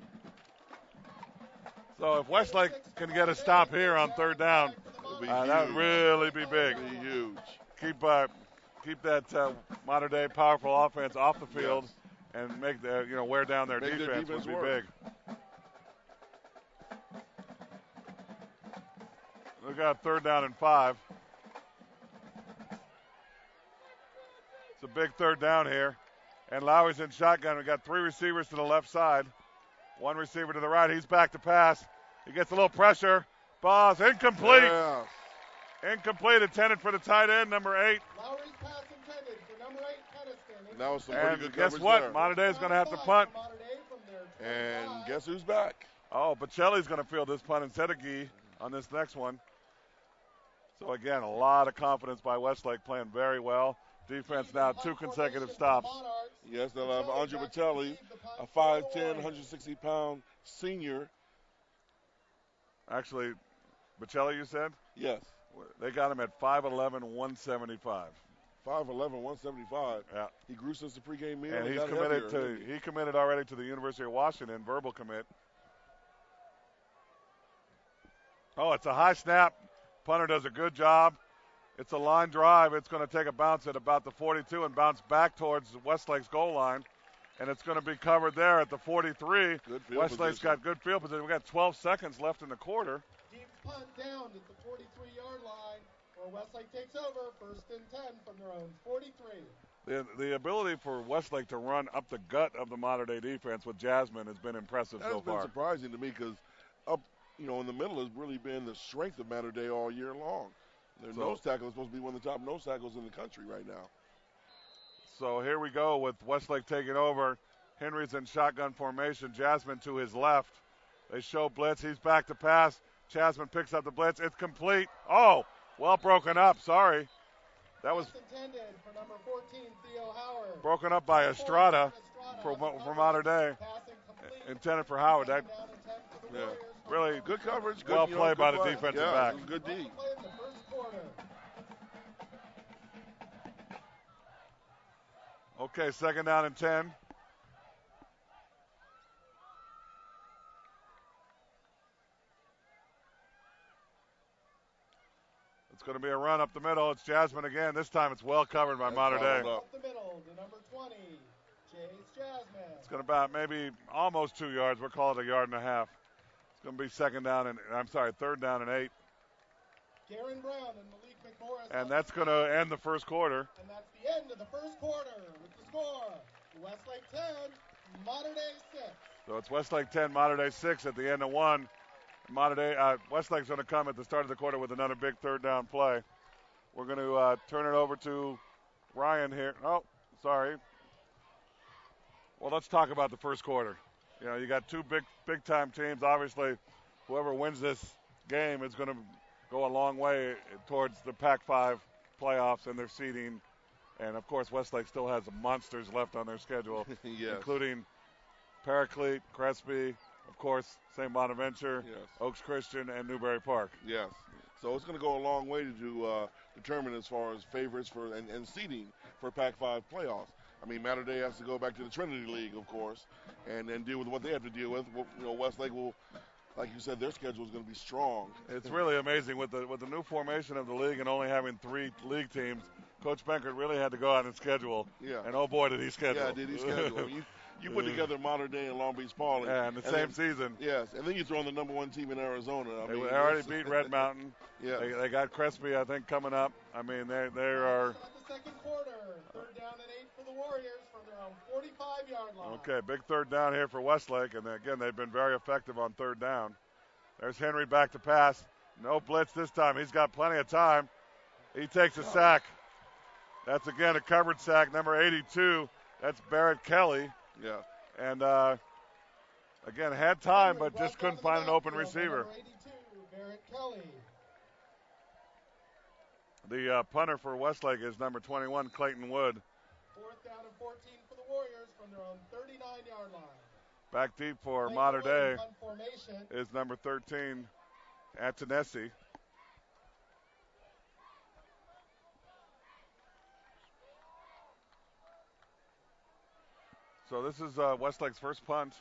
So if Westlake can get a stop here on 3rd down, that would really be big. Be huge. Keep that Mater Dei powerful offense off the field and make wear down their defense would be big. We got 3rd down and 5. It's a big 3rd down here. And Lowry's in shotgun. We got 3 receivers to the left side. 1 receiver to the right. He's back to pass. He gets a little pressure. Ball's incomplete. Yeah. Incomplete. Intended for the tight end, number 8. Lowry's pass intended for number 8, Keniston. That was some pretty good guess what? there. Mater Dei is going to have to punt. And guess who's back? Oh, Bocelli's going to field this punt instead of Guy on this next one. So, again, a lot of confidence by Westlake, playing very well. Defense now 2 consecutive stops. Yes, they'll have Andre Bocelli, a 5'10", 160-pound senior. Actually, Bocelli, you said? Yes. They got him at 5'11", 175. 5'11", 175. Yeah. He grew since the pregame meal. And he committed already to the University of Washington, verbal commit. Oh, it's a high snap. Punter does a good job. It's a line drive. It's going to take a bounce at about the 42 and bounce back towards Westlake's goal line. And it's going to be covered there at the 43. Westlake's got good field position. We've got 12 seconds left in the quarter. Deep punt down at the 43-yard line. Or Westlake takes over, 1st and 10 from their own 43. The ability for Westlake to run up the gut of the Mater Dei defense with Jasmine has been impressive so far. That's been surprising to me because up, in the middle has really been the strength of Mater Dei all year long. Their nose tackle is supposed to be one of the top nose tackles in the country right now. So here we go with Westlake taking over. Henry's in shotgun formation. Jasmine to his left. They show blitz. He's back to pass. Jasmine picks up the blitz. It's complete. Oh, well broken up. Sorry. That was intended for number 14, Theo Howard. Broken up by Estrada for Mater Dei. Intended for Howard. That really good coverage. Good, well played by the defensive back. It was good D. Okay, 2nd down and 10. It's going to be a run up the middle. It's Jasmine again. This time it's well covered by Mater Dei. Up the middle to number 20, Chase Jasmine. It's going to about maybe almost 2 yards. We'll call it 1.5 yards. It's going to be 3rd down and 8. Garen Brown and Malik McMorris. And that's going to end the first quarter. And that's the end of the first quarter with the score. Westlake 10, Mater Dei 6. So it's Westlake 10, Mater Dei 6 at the end of 1. Westlake's going to come at the start of the quarter with another big 3rd down play. We're going to turn it over to Ryan here. Oh, sorry. Well, let's talk about the first quarter. You got two big time teams. Obviously, whoever wins this game is going to go a long way towards the Pac-5 playoffs and their seeding. And, of course, Westlake still has monsters left on their schedule, yes. including Paraclete, Crespi, of course, St. Bonaventure, yes. Oaks Christian, and Newberry Park. Yes. So it's going to go a long way to determine as far as favorites for and seeding for Pac-5 playoffs. I mean, Mater Dei has to go back to the Trinity League, of course, and deal with what they have to deal with. Westlake will, like you said, their schedule is going to be strong. It's really amazing with the new formation of the league and only having 3 league teams. Coach Benkert really had to go out and schedule. Yeah. And, oh, boy, did he schedule. Yeah, did he schedule. I mean, you put together Mater Dei and Long Beach Paul. In the same season. Yes, and then you throw in the number 1 team in Arizona. They already beat Red Mountain. Yeah. They got Crespi, I think, coming up. I mean, they are. The second quarter, 3rd down and 8 for the Warriors from their own 45-yard line. Okay, big 3rd down here for Westlake, and again, they've been very effective on 3rd down. There's Henry back to pass. No blitz this time. He's got plenty of time. He takes a sack. That's, again, a covered sack, number 82. That's Barrett Kelly. Yeah. And, again, had time, but just couldn't find an open receiver. Number 82, Barrett Kelly. The punter for Westlake is number 21, Clayton Wood. 4th down and 14 for the Warriors from their own 39-yard line. Back deep for Mater Dei is number 13, Antonesi. So this is Westlake's first punt.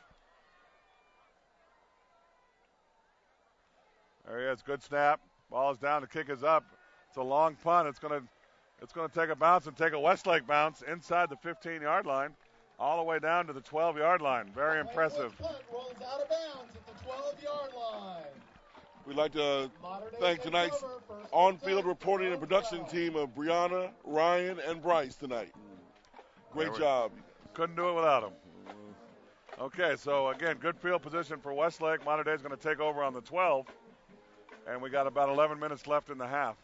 There he is, good snap. Ball is down, the kick is up. It's a long punt. It's going to take a bounce and take a Westlake bounce inside the 15-yard line, all the way down to the 12-yard line. Very impressive. Punt rolls out of bounds at the 12-yard line. We'd like to thank tonight's on-field reporting and production team of Brianna, Ryan, and Bryce tonight. Great job. Couldn't do it without them. Okay, so again, good field position for Westlake. Mater Dei is going to take over on the 12, and we got about 11 minutes left in the half.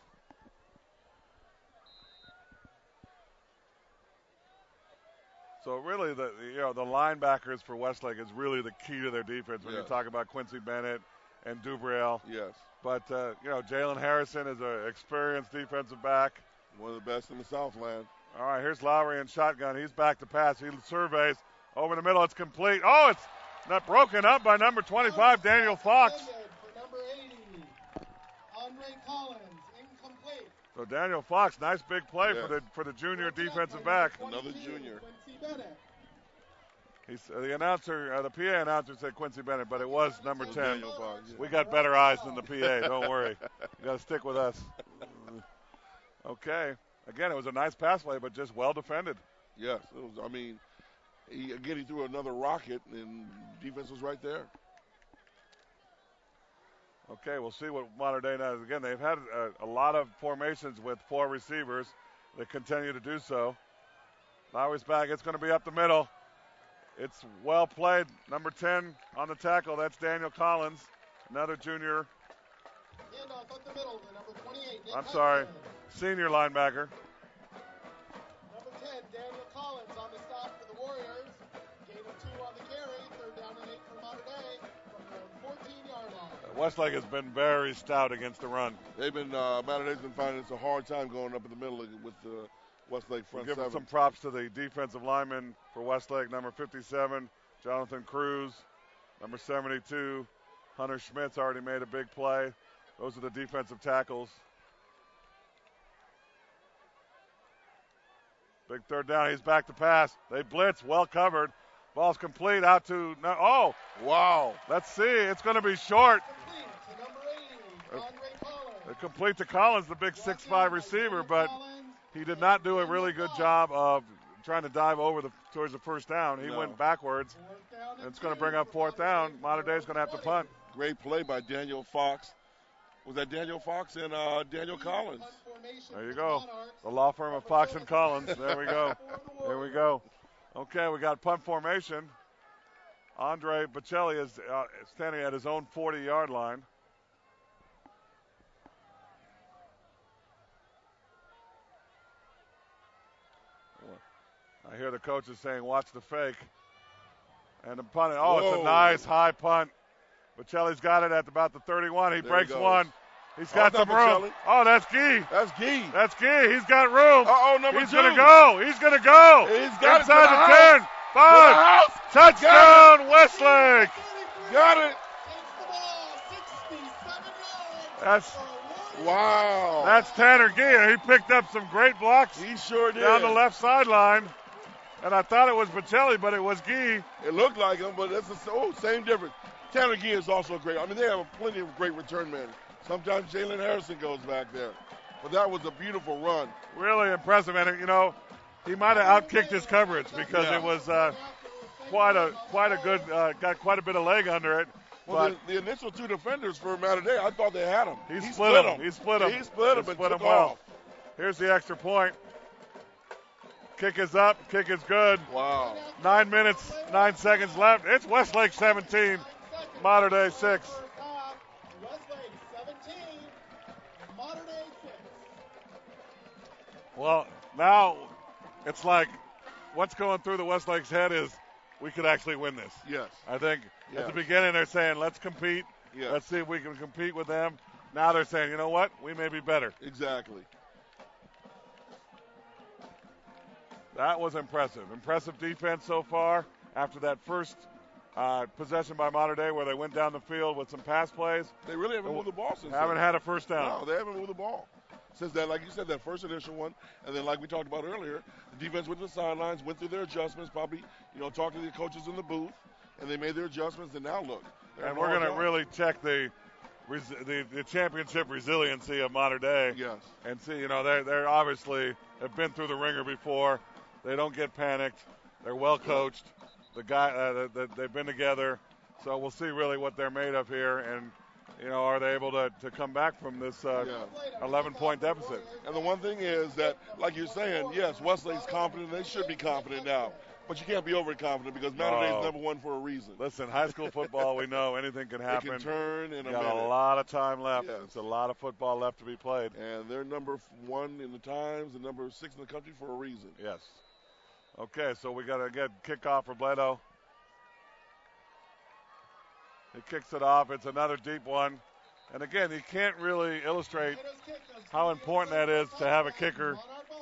So really, the linebackers for Westlake is really the key to their defense when you talk about Quincy Bennett and Dubriel. Yes. But Jalen Harrison is an experienced defensive back. One of the best in the Southland. All right, here's Lowry in shotgun. He's back to pass. He surveys over the middle. It's complete. Oh, it's not broken up by number 25, Daniel Fox. For number 80, Andre Collins, incomplete. So Daniel Fox, nice big play for the junior defensive back. Another junior. Quincy Bennett. The PA announcer said Quincy Bennett, but it was number 10. Daniel Fox, yeah. We got better eyes than the PA. Don't worry. You got to stick with us. Okay. Again, it was a nice pass play, but just well defended. Yes. It was, he threw another rocket, and defense was right there. Okay, we'll see what Mater Dei does. Again, they've had a lot of formations with 4 receivers. They continue to do so. Lowry's back. It's going to be up the middle. It's well played. Number 10 on the tackle. That's Daniel Collins, another junior. Handoff up the middle to number 28. Nick I'm sorry, Hudson. senior linebacker. Number 10, Daniel Collins on the stop for the Warriors. Gain of 2 on the carry. 3rd down and 8 for Mater Dei from the 14-yard line. Westlake has been very stout against the run. They've been Mater Dei's been finding it's a hard time going up in the middle with the Westlake front We'll give 7. some props to the defensive lineman for Westlake, number 57, Jonathan Cruz, number 72, Hunter Schmidt's already made a big play. Those are the defensive tackles. Big 3rd down. He's back to pass. They blitz, well covered. Ball's complete out to oh, wow. Let's see. It's going to be short. Complete to number 80, Andre Collins. It's complete to Collins, the big 6'5 receiver, but he did not do a really good job of trying to dive over towards the 1st down. He went backwards, and it's going to bring up 4th down. Mater Dei's going to have to punt. Great play by Daniel Fox. Was that Daniel Fox and Daniel Collins? There you go. The law firm of Fox and Collins. There we go. There we go. Okay, we got punt formation. Andre Bocelli is standing at his own 40-yard line. I hear the coaches saying, watch the fake. And the punt. Oh, It's a nice high punt. Bocelli's got it at about the 31. He breaks one. He's got some room. Bocelli. Oh, that's Gee. That's Gee. That's Gee. He's got room. Number 2. He's going to go. He's going to go. He's got inside it to the 10. 5. Touchdown, Westlake. Got it. That's wow. That's Tanner Gee. He picked up some great blocks. He sure did. Down the left sideline. And I thought it was Bocelli, but it was Gee. It looked like him, but that's same difference. Tanner Gee is also great. I mean, they have plenty of great return men. Sometimes Jalen Harrison goes back there. But that was a beautiful run. Really impressive. And, he might have outkicked his coverage because it was quite a good, got quite a bit of leg under it. Well, the initial 2 defenders for Mater Dei, I thought they had him. He split them. He split them and took well. off. Here's the extra point. Kick is up. Kick is good. Wow. 9 minutes, 9 seconds left. It's Westlake 17, Mater Dei 6. Westlake 17, Mater Dei 6. Well, now it's like what's going through the Westlake's head is we could actually win this. Yes. I think at the beginning they're saying, let's compete. Yes. Let's see if we can compete with them. Now they're saying, you know what? We may be better. Exactly. That was impressive. Impressive defense so far after that first possession by Mater Dei where they went down the field with some pass plays. They really haven't moved the ball since Haven't had a first down. No, they haven't moved the ball. Since that, like you said, that first initial one, and then like we talked about earlier, the defense went to the sidelines, went through their adjustments, probably, talked to the coaches in the booth, and they made their adjustments, and now look. And we're going to really check the championship resiliency of Mater Dei. Yes. And see, they're obviously have been through the ringer before. They don't get panicked. They're well coached. They've been together. So we'll see really what they're made of here. And, are they able to come back from this 11-point deficit? And the one thing is that, like you're saying, yes, Westlake's confident. They should be confident now. But you can't be overconfident because Mater Dei is number 1 for a reason. Listen, high school football, we know anything can happen. It can turn in a got minute. A lot of time left. Yes. It's a lot of football left to be played. And they're number 1 in the Times and number 6 in the country for a reason. Yes. Okay, so we got to get kickoff for Bledo. He kicks it off. It's another deep one. And again, he can't really illustrate how important that is to have a kicker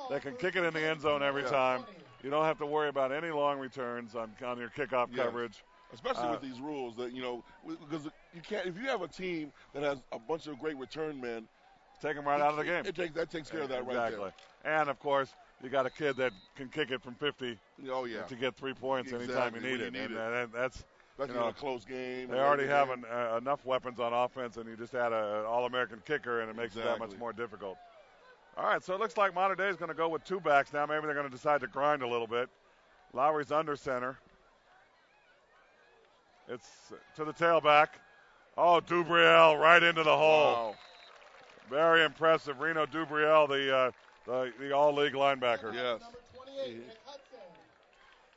that can kick it in the end zone every time. You don't have to worry about any long returns on your kickoff coverage. Especially with these rules that, because you can't, if you have a team that has a bunch of great return men, take them right out of the game. That takes care of that right there. Exactly. And, of course, you got a kid that can kick it from 50 to get 3 points anytime you need it. And that's in a close game. They already have enough weapons on offense, and you just add an All-American kicker, and it makes it that much more difficult. All right, so it looks like Mater Dei is going to go with 2 backs now. Maybe they're going to decide to grind a little bit. Lowry's under center. It's to the tailback. Oh, Dubriel right into the hole. Wow. Very impressive. Reno Dubriel, the all-league linebacker. Yes. Number 28, Nick Hudson.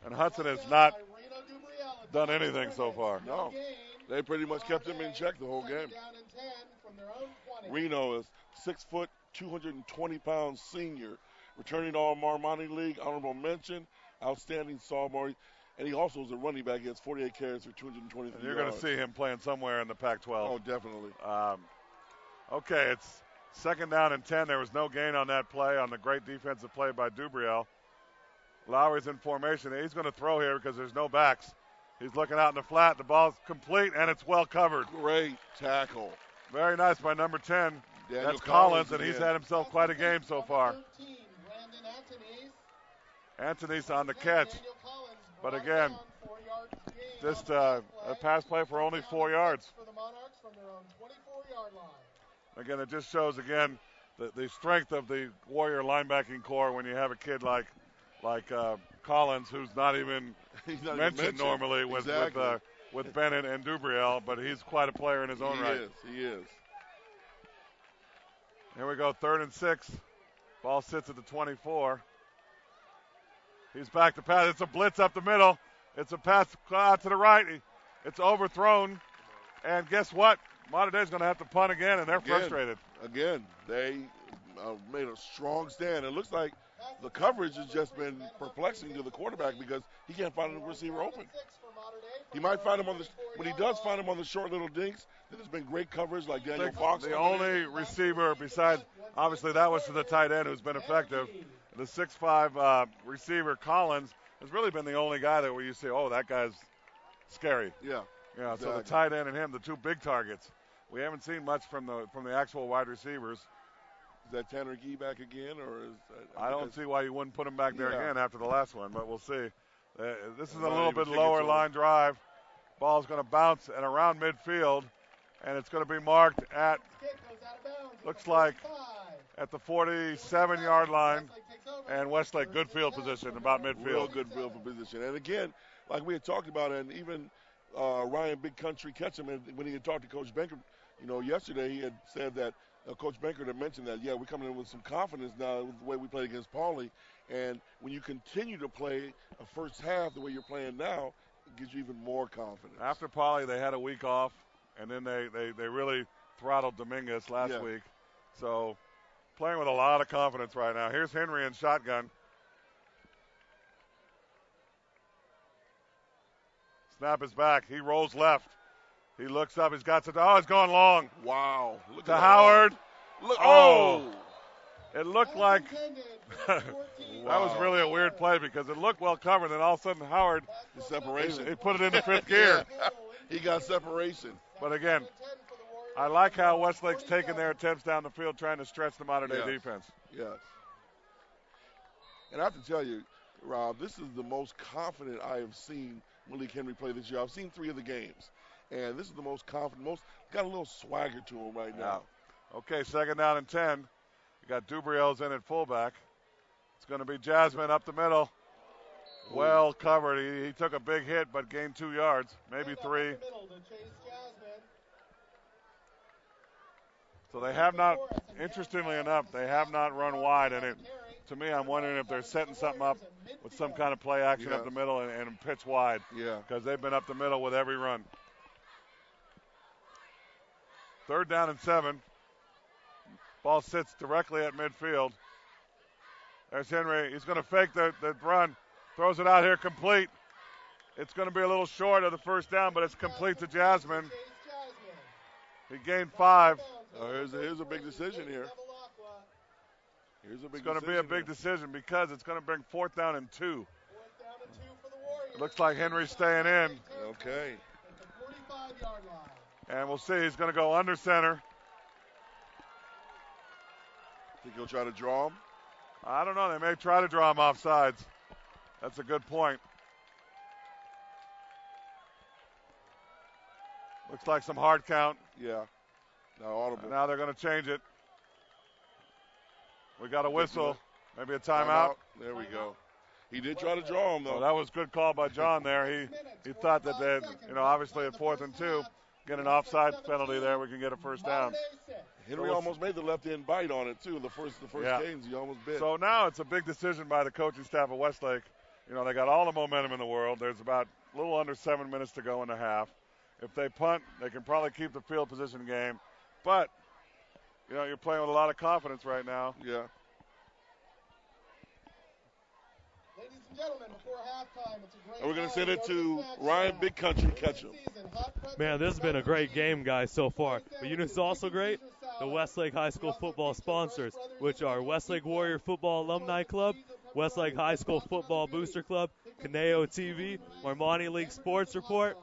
And Hudson has Brought not down by Reno Dubriel at done the anything so far. No. gain. They pretty much kept him in check the whole Second game. down and 10 from their own 20. Reno is 6 foot, 220-pound senior, returning All Marmoni League, honorable mention, outstanding sophomore, and he also is a running back. He has 48 carries for 223 yards. And you're going to see him playing somewhere in the Pac-12. Oh, definitely. Okay, it's second down and 10. There was no gain on that play, on the great defensive play by Dubriel. Lowry's in formation. He's going to throw here because there's no backs. He's looking out in the flat. The ball's complete, and it's well covered. Great tackle. Very nice by number 10. Daniel That's Collins, and he's again. had himself quite a game so far. 13, Brandon Anthony's on the catch. Daniel Collins But brought again, down 4 yards gain Just on a the pass play for only 4 yards. For the Monarchs from their own 24-yard line. Again, it just shows, again, the strength of the Warrior linebacking core when you have a kid like Collins, who's not even He's not mentioned even normally with Bennett and Dubriel, but he's quite a player in his own right. He is. Here we go, 3rd and 6. Ball sits at the 24. He's back to pass. It's a blitz up the middle. It's a pass out to the right. It's overthrown. And guess what? Mater Dei's going to have to punt again, and they're frustrated. Again, they made a strong stand. It looks like the coverage has just been perplexing to the quarterback because he can't find a receiver open. He might find him when he does find him on the short little dinks, then there's been great coverage like Daniel Fox. The only receiver besides, obviously that was to the tight end who's been effective. The 6'5" receiver, Collins, has really been the only guy that where you say, oh, that guy's scary. Yeah. Yeah, exactly. So the tight end and him, the two big targets. We haven't seen much from the actual wide receivers. Is that Tanner Gee back again, or is I don't see why you wouldn't put him back there again after the last one, but we'll see. This is a Might little even bit kick it lower to him. line drive. Ball's going to bounce and around midfield, and it's going to be marked at, looks like, at the 47-yard line, and Westlake, good field position, about midfield. Real good field position. And again, like we had talked about, and even Ryan Big Country Ketchum, when he had talked to Coach Banker, yesterday he had said that Coach Banker had mentioned that, we're coming in with some confidence now with the way we played against Pauley. And when you continue to play a first half the way you're playing now, it gives you even more confidence. After Pauley, they had a week off, and then they really throttled Dominguez last week. So playing with a lot of confidence right now. Here's Henry in shotgun. Snap is back. He rolls left. He looks up. He's got it's going long. Wow. Look to at Howard. Look, It looked like that was really a weird play because it looked well covered, and all of a sudden Howard, separation. He put it into fifth gear. He got separation. But again, I like how Westlake's taking their attempts down the field trying to stretch the Mater Dei defense. Yes. And I have to tell you, Rob, this is the most confident I have seen Malik Henry play this year. I've seen 3 of the games. And this is the most confident, got a little swagger to him right now. Okay, 2nd down and 10. You got Dubriel's in at fullback. It's going to be Jasmine up the middle. Well covered. He took a big hit but gained 2 yards, maybe 3. So they have not, interestingly enough, they have not run wide. And to me, I'm wondering if they're setting something up with some kind of play action up the middle and pitch wide. Yeah. Because they've been up the middle with every run. 3rd down and 7. Ball sits directly at midfield. There's Henry. He's going to fake the run. Throws it out here complete. It's going to be a little short of the first down, but it's complete to Jasmine. He gained 5. Here's a big decision here. It's going to be a big decision because it's going to bring 4th down and 2. It looks like Henry's staying in. Okay. And we'll see. He's going to go under center. Think he'll try to draw him? I don't know. They may try to draw him off sides. That's a good point. Looks like some hard count. Yeah. Now audible. Now they're going to change it. We got a whistle. Maybe a timeout. There we go. He did try to draw him, though. Well, that was a good call by John there. He thought that, obviously at 4th and 2, get an offside penalty there, we can get a first down. Henry almost made the left end bite on it too. The first games he almost bit. So now it's a big decision by the coaching staff of Westlake. You know, they got all the momentum in the world. There's about a little under 7 minutes to go in the half. If they punt, they can probably keep the field position game. But, you know, you're playing with a lot of confidence right now. Yeah. Ladies and gentlemen, before halftime, it's a great And we're going to time send it to go the Ryan snack Big Country Ketchum. Man, this has been a great game, guys, so far. But you know who's also great? The Westlake High School football sponsors, which are Westlake Warrior Football Alumni Club, Westlake High School Football Booster Club, Caneo TV, Marmoni League Sports Report,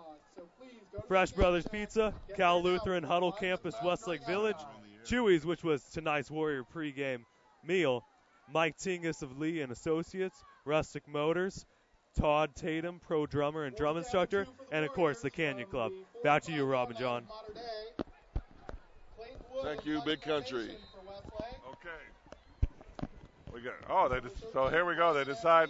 Fresh Brothers Pizza, Cal Lutheran Huddle Campus Westlake Village, Chewy's, which was tonight's Warrior pregame meal, Mike Tingus of Lee and Associates, Rustic Motors, Todd Tatum, pro drummer and drum instructor, and of course the Canyon Club. Back to you, Rob and John. Thank you, Big Country. Okay. So here we go. They decide.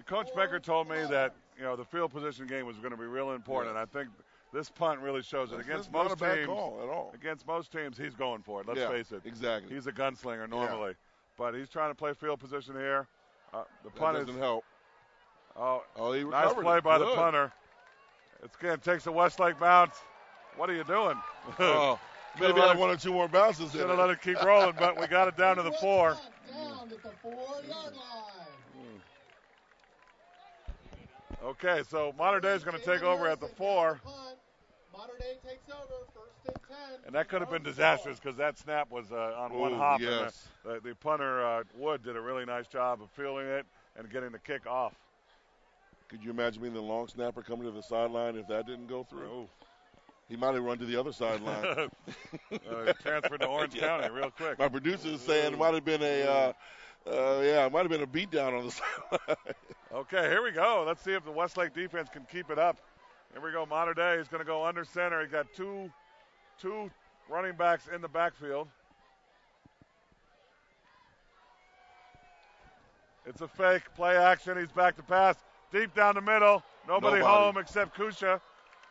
Coach Becker told me that, you know, the field position game was going to be really important, and I think this punt really shows it. Against most not a bad teams, call at all. Against most teams, he's going for it. Let's face it. Exactly. He's a gunslinger normally, but he's trying to play field position here. The punt doesn't help. He nice play by Good. the punter. It's again takes a Westlake bounce. What are you doing? Maybe I have one or two more bounces. Should have let it keep rolling, but we got it down to the 4. Down to the 4-yard line. Okay, so Mater Dei is going to take over at the 4. Mater Dei takes over, 1st and 10. And that could have been disastrous because that snap was on one hop. Yes. And the punter, Wood, did a really nice job of fielding it and getting the kick off. Could you imagine being the long snapper coming to the sideline if that didn't go through? Ooh. He might have run to the other sideline. Transferred to Orange County real quick. My producer is saying it might have been a beatdown on the sideline. Okay, here we go. Let's see if the Westlake defense can keep it up. Here we go. Mater Dei is going to go under center. He's got two running backs in the backfield. It's a fake play action. He's back to pass. Deep down the middle. Nobody home except Kusha.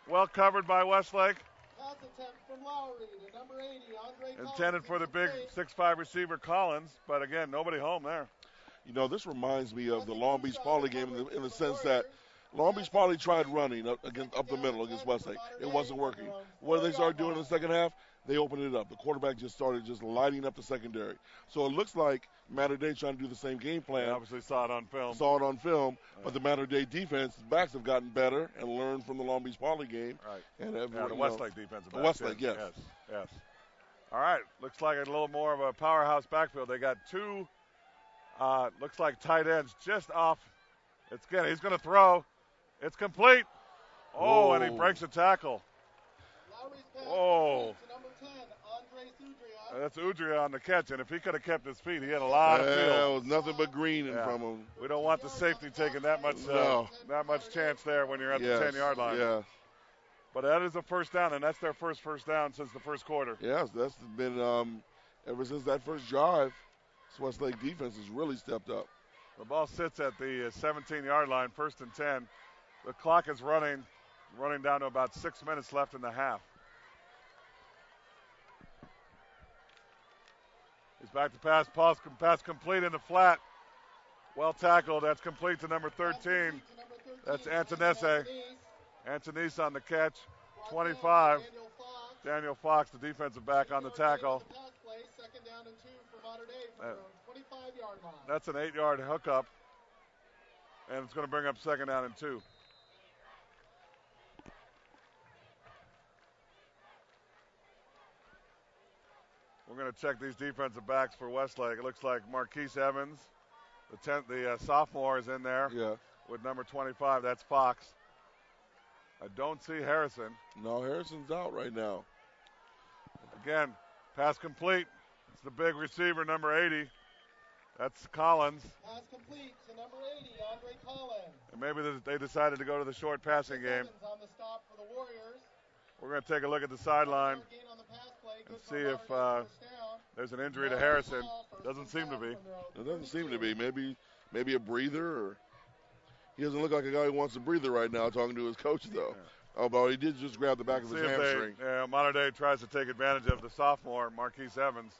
Well covered by Westlake. Pass attempt from Lowry to number 80, Andre Collins. Intended for the big 6'5 receiver Collins, but again, nobody home there. You know, this reminds me of the Long Beach Poly game in the sense that Long Beach Poly tried running up the middle against Westlake. It wasn't working. What did they start doing in the second half? They opened it up. The quarterback just started lighting up the secondary. So it looks like Mater Dei trying to do the same game plan. They obviously saw it on film. But the Mater Dei defense backs have gotten better and learned from the Long Beach Poly game. Right. And the Westlake defensive backs. Westlake, yes. All right. Looks like a little more of a powerhouse backfield. They got two, looks like tight ends just off. He's going to throw. It's complete. Oh, and he breaks a tackle. Oh. That's Udria on the catch, and if he could have kept his feet, he had a lot of field. Yeah, it was nothing but green in front of him. We don't want the safety taking that much chance there when you're at the 10-yard line. Yeah. But that is a first down, and that's their first down since the first quarter. Yes, that's been ever since that first drive. Westlake defense has really stepped up. The ball sits at the 17-yard line, 1st and 10. The clock is running down to about 6 minutes left in the half. He's back to pass. Pass complete in the flat. Well tackled. That's complete to number 13. That's Antonese. Antonese on the catch. 25. Daniel Fox, the defensive back, on the tackle. That's an 8-yard hookup. And it's going to bring up 2nd down and 2. We're going to check these defensive backs for Westlake. It looks like Marquise Evans, the sophomore, is in there with number 25. That's Fox. I don't see Harrison. No, Harrison's out right now. Again, pass complete. It's the big receiver, number 80. That's Collins. Pass complete to number 80, Andre Collins. And maybe they decided to go to the short passing game. On the stop for the Warriors. We're going to take a look at the sideline and see if there's an injury to Harrison. Doesn't seem to be. It doesn't seem to be. Maybe a breather, or he doesn't look like a guy who wants a breather right now talking to his coach, though. Oh, but he did just grab the back of See his if hamstring. Mater Dei tries to take advantage of the sophomore, Marquise Evans.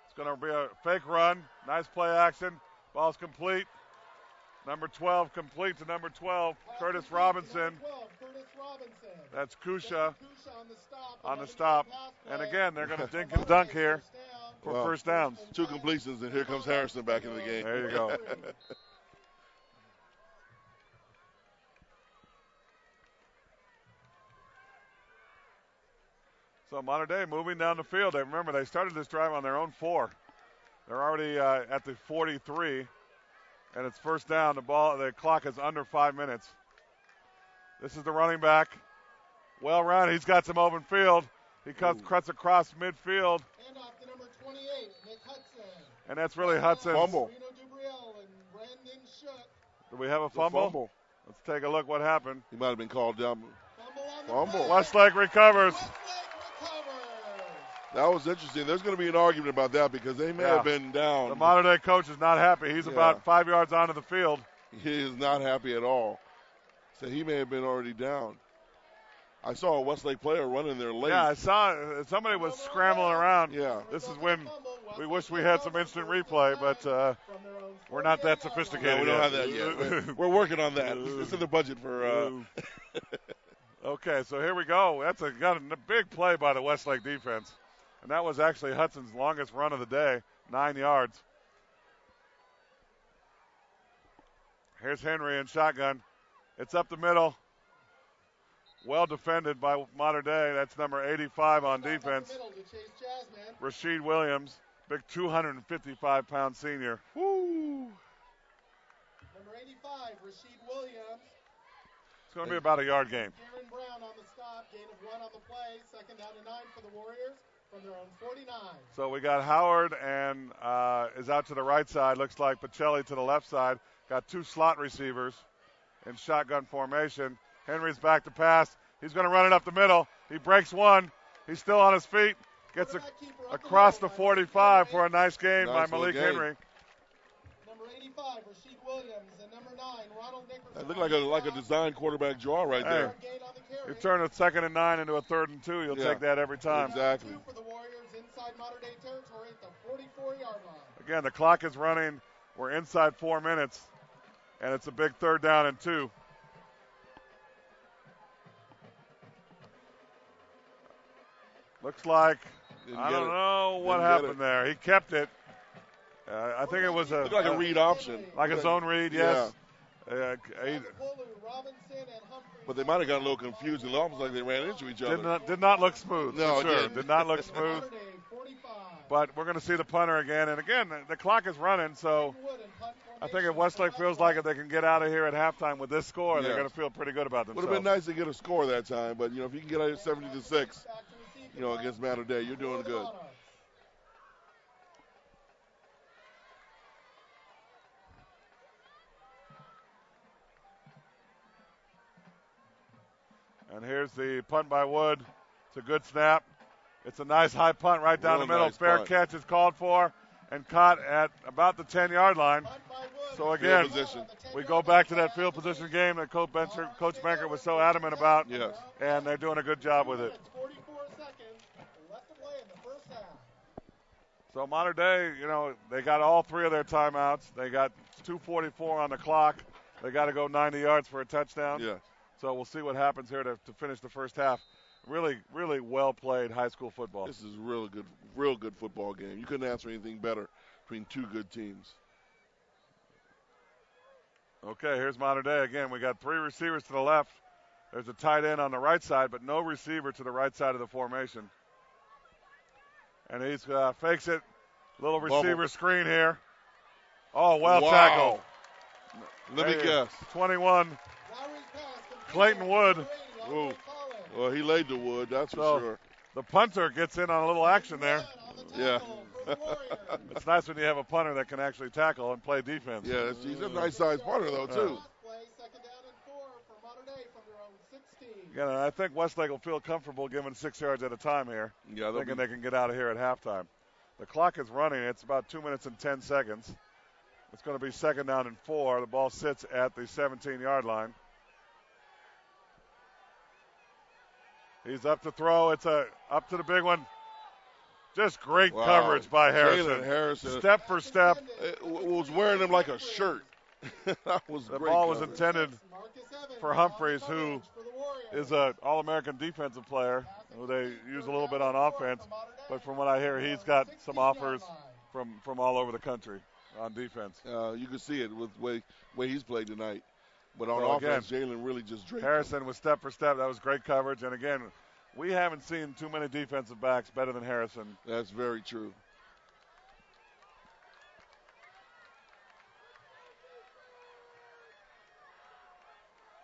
It's going to be a fake run. Nice play action. Ball's complete. Number 12 complete to number 12, Curtis Robinson. That's Kusha on the stop. And again, they're going to dink and dunk here for first downs. 2 completions, and here comes Harrison back in the game. There you go. So Mater Dei moving down the field. Remember, they started this drive on their own 4. They're already at the 43, and it's first down. The clock is under 5 minutes. This is the running back. Well run. He's got some open field. He cuts across midfield. Handoff to number 28, Nick Hudson. And that's really Hudson. Fumble. Do we have a fumble? Let's take a look what happened. He might have been called down. Fumble. Westlake recovers. That was interesting. There's going to be an argument about that because they may have been down. The Mater Dei coach is not happy. He's about 5 yards onto the field. He is not happy at all. So he may have been already down. I saw a Westlake player running there late. Yeah, I saw somebody was scrambling around. Yeah. This is when we wish we had some instant replay, but we're not that sophisticated. No, we don't have that yet. We're working on that. It's in the budget for. Okay, so here we go. Got a big play by the Westlake defense. And that was actually Hudson's longest run of the day, 9 yards. Here's Henry in shotgun. It's up the middle. Well defended by Mater Dei. That's number 85 on defense. Rasheed Williams, big 255-pound senior. Woo! Number 85, Rasheed Williams. It's going to be about a yard game. Aaron Brown on the stop, gain of 1 on the play. Second down and 9 for the Warriors from their own 49. So we got Howard and is out to the right side. Looks like Pacelli to the left side. Got 2 slot receivers in shotgun formation. Henry's back to pass. He's going to run it up the middle. He breaks one. He's still on his feet. Gets across the 45 for a nice gain by Malik Henry. Number 85, Rasheed Williams, and number 9, Ronald Nickerson. That looked like a design quarterback draw right there. You turn a 2nd and 9 into a 3rd and 2. You'll take that every time. Exactly. For the Warriors inside Mater Dei territory at the 44-yard line. Again, the clock is running. We're inside 4 minutes, and it's a big 3rd down and 2. Looks like, I don't know what happened there. He kept it. I think it was looked like a read option. Like a zone read, yes. But they might have got a little confused. It was almost like they ran into each other. Did not look smooth. No, for sure. Did not look smooth. But we're going to see the punter again. And again, the clock is running, so I think if Westlake feels like if they can get out of here at halftime with this score, they're going to feel pretty good about themselves. Would have been nice to get a score that time, but, if you can get out of 70-6, against Mater Dei, you're doing good. And here's the punt by Wood. It's a good snap. It's a nice high punt right down the middle. Nice Fair punt. catch is called for and caught at about the 10-yard line. So again, we go back to that field position game that Coach Benker was so adamant about. Yes. And they're doing a good job with it. 44 seconds left to play in the first half. So Mater Dei, they got all 3 of their timeouts. They got 2:44 on the clock. They got to go 90 yards for a touchdown. Yeah. So we'll see what happens here to finish the first half. Really, really well played high school football. This is real good football game. You couldn't ask for anything better between 2 good teams. Okay, here's Mater Dei again. We got 3 receivers to the left. There's a tight end on the right side, but no receiver to the right side of the formation. And he fakes it. Little receiver screen here. Oh, well tackled. Let me guess. 21. Clayton Wood. Ooh. Well, he laid the wood, that's for sure. The punter gets in on a little action there. Yeah. It's nice when you have a punter that can actually tackle and play defense. Yeah, he's a nice-sized punter, though, too. Again, I think Westlake will feel comfortable giving 6 yards at a time here. Yeah, they can get out of here at halftime. The clock is running. It's about 2 minutes and 10 seconds. It's going to be 2nd down and 4. The ball sits at the 17-yard line. He's up to throw. It's up to the big one. Just great coverage by Harrison. Jalen Harrison. Step for step. It was wearing him like a shirt. That was the great ball was coverage. intended for Humphreys, who is an All-American defensive player who they use a little bit on offense. But from what I hear, he's got some offers from all over the country on defense. You can see it with the way he's played tonight. But on offense, Jalen really just draped Harrison was step for step. That was great coverage. And, again, we haven't seen too many defensive backs better than Harrison. That's very true.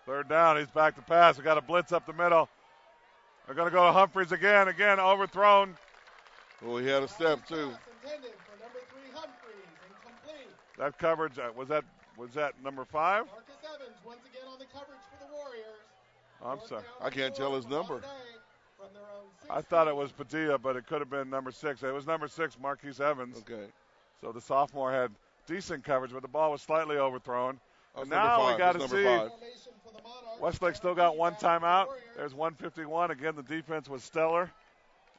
Third down, he's back to pass. We got a blitz up the middle. They're going to go to Humphreys again. Again, overthrown. Well, he had a step, too. That coverage, was that number 5? Marcus Evans once again on the coverage for the Warriors. I'm sorry. I can't tell his number. I thought it was Padilla, but it could have been number 6. It was number 6, Marquise Evans. Okay. So the sophomore had decent coverage, but the ball was slightly overthrown. And now we got to see. 5. Westlake still got one timeout. There's 1:51. Again, the defense was stellar.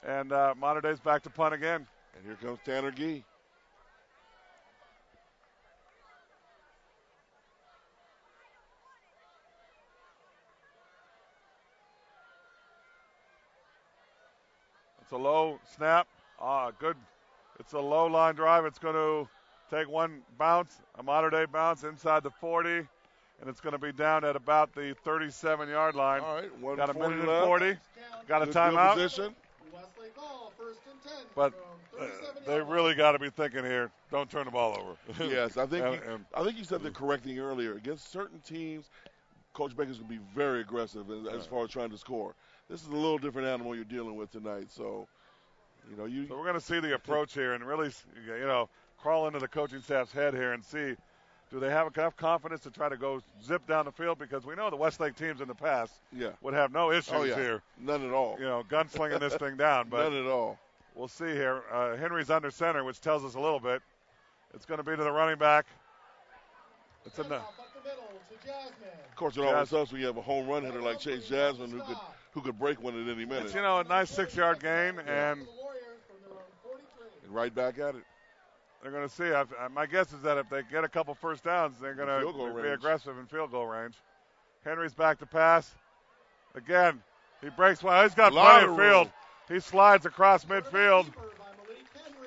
And Mater Dei's back to punt again. And here comes Tanner Gee. It's a low snap. Good. It's a low line drive. It's going to take one bounce, a Mater Dei bounce inside the 40, and it's going to be down at about the 37-yard line. All right, got a minute and left. 40. Got a Good timeout. Position. But they really got to be thinking here. Don't turn the ball over. Yes, I think you said the correct thing earlier. Against certain teams, Coach Baker's going to be very aggressive as far as trying to score. This is a little different animal you're dealing with tonight. So, So we're going to see the approach here and really, crawl into the coaching staff's head here and see, do they have enough confidence to try to go zip down the field? Because we know the Westlake teams in the past would have no issues here. None at all. Gunslinging this thing down. But none at all. We'll see here. Henry's under center, which tells us a little bit. It's going to be to the running back. It's in the. Of course, it always helps when you have a home run hitter like Chase Jasmine who could break one at any minute. It's, a nice 6-yard gain, and right back at it. They're going to see. My guess is that if they get a couple first downs, they're going to be aggressive in field goal range. Henry's back to pass. Again, he breaks one. He's got plenty of field. He slides across midfield.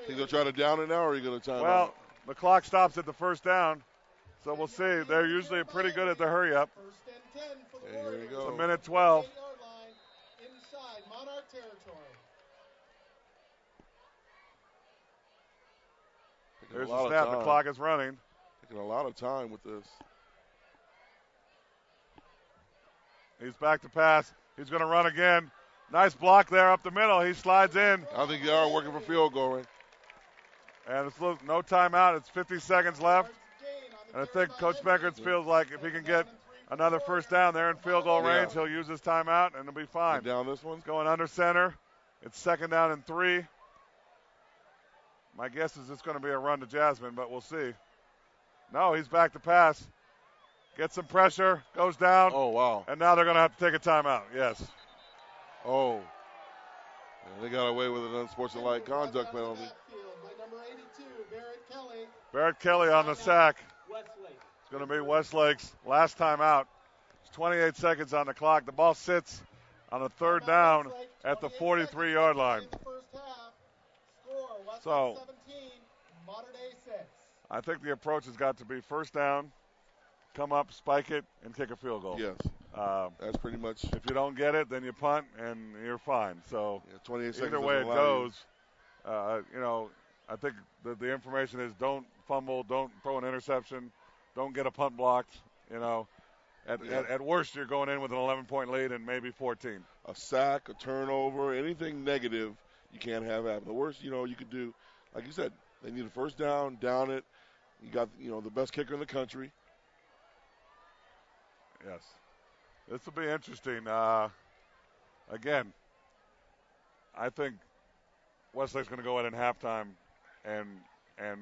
He's going to try to down it now, or are you going to time out? Well, the clock stops at the first down, so we'll see. They're usually pretty good at the hurry-up. Here we go. It's a minute 12. There's the snap. The clock is running. Taking a lot of time with this. He's back to pass. He's going to run again. Nice block there up the middle. He slides in. I think they are working for field goal, right? And it's no timeout. It's 50 seconds left. And I think Coach Beckerts feels like if he can get another first down there in field goal range, he'll use his timeout and it'll be fine. Get down this one. It's going under center. It's 2nd down and 3. My guess is it's going to be a run to Jasmine, but we'll see. No, he's back to pass. Gets some pressure, goes down. Oh, wow. And now they're going to have to take a timeout. Yes. Oh. And they got away with an unsportsmanlike conduct penalty. Barrett Kelly on the sack. It's going to be Westlake's last time out. It's 28 seconds on the clock. The ball sits on a 3rd down at the 43-yard line. So I think the approach has got to be first down, come up, spike it, and kick a field goal. Yes. That's pretty much. If you don't get it, then you punt, and you're fine. So 28 seconds. Either way it goes, I think the information is don't fumble, don't throw an interception, don't get a punt blocked. At worst, you're going in with an 11-point lead and maybe 14. A sack, a turnover, anything negative, you can't have happen. The worst, you could do, like you said, they need a first down it. You got, the best kicker in the country. Yes. This will be interesting. Again, I think Westlake's going to go in halftime and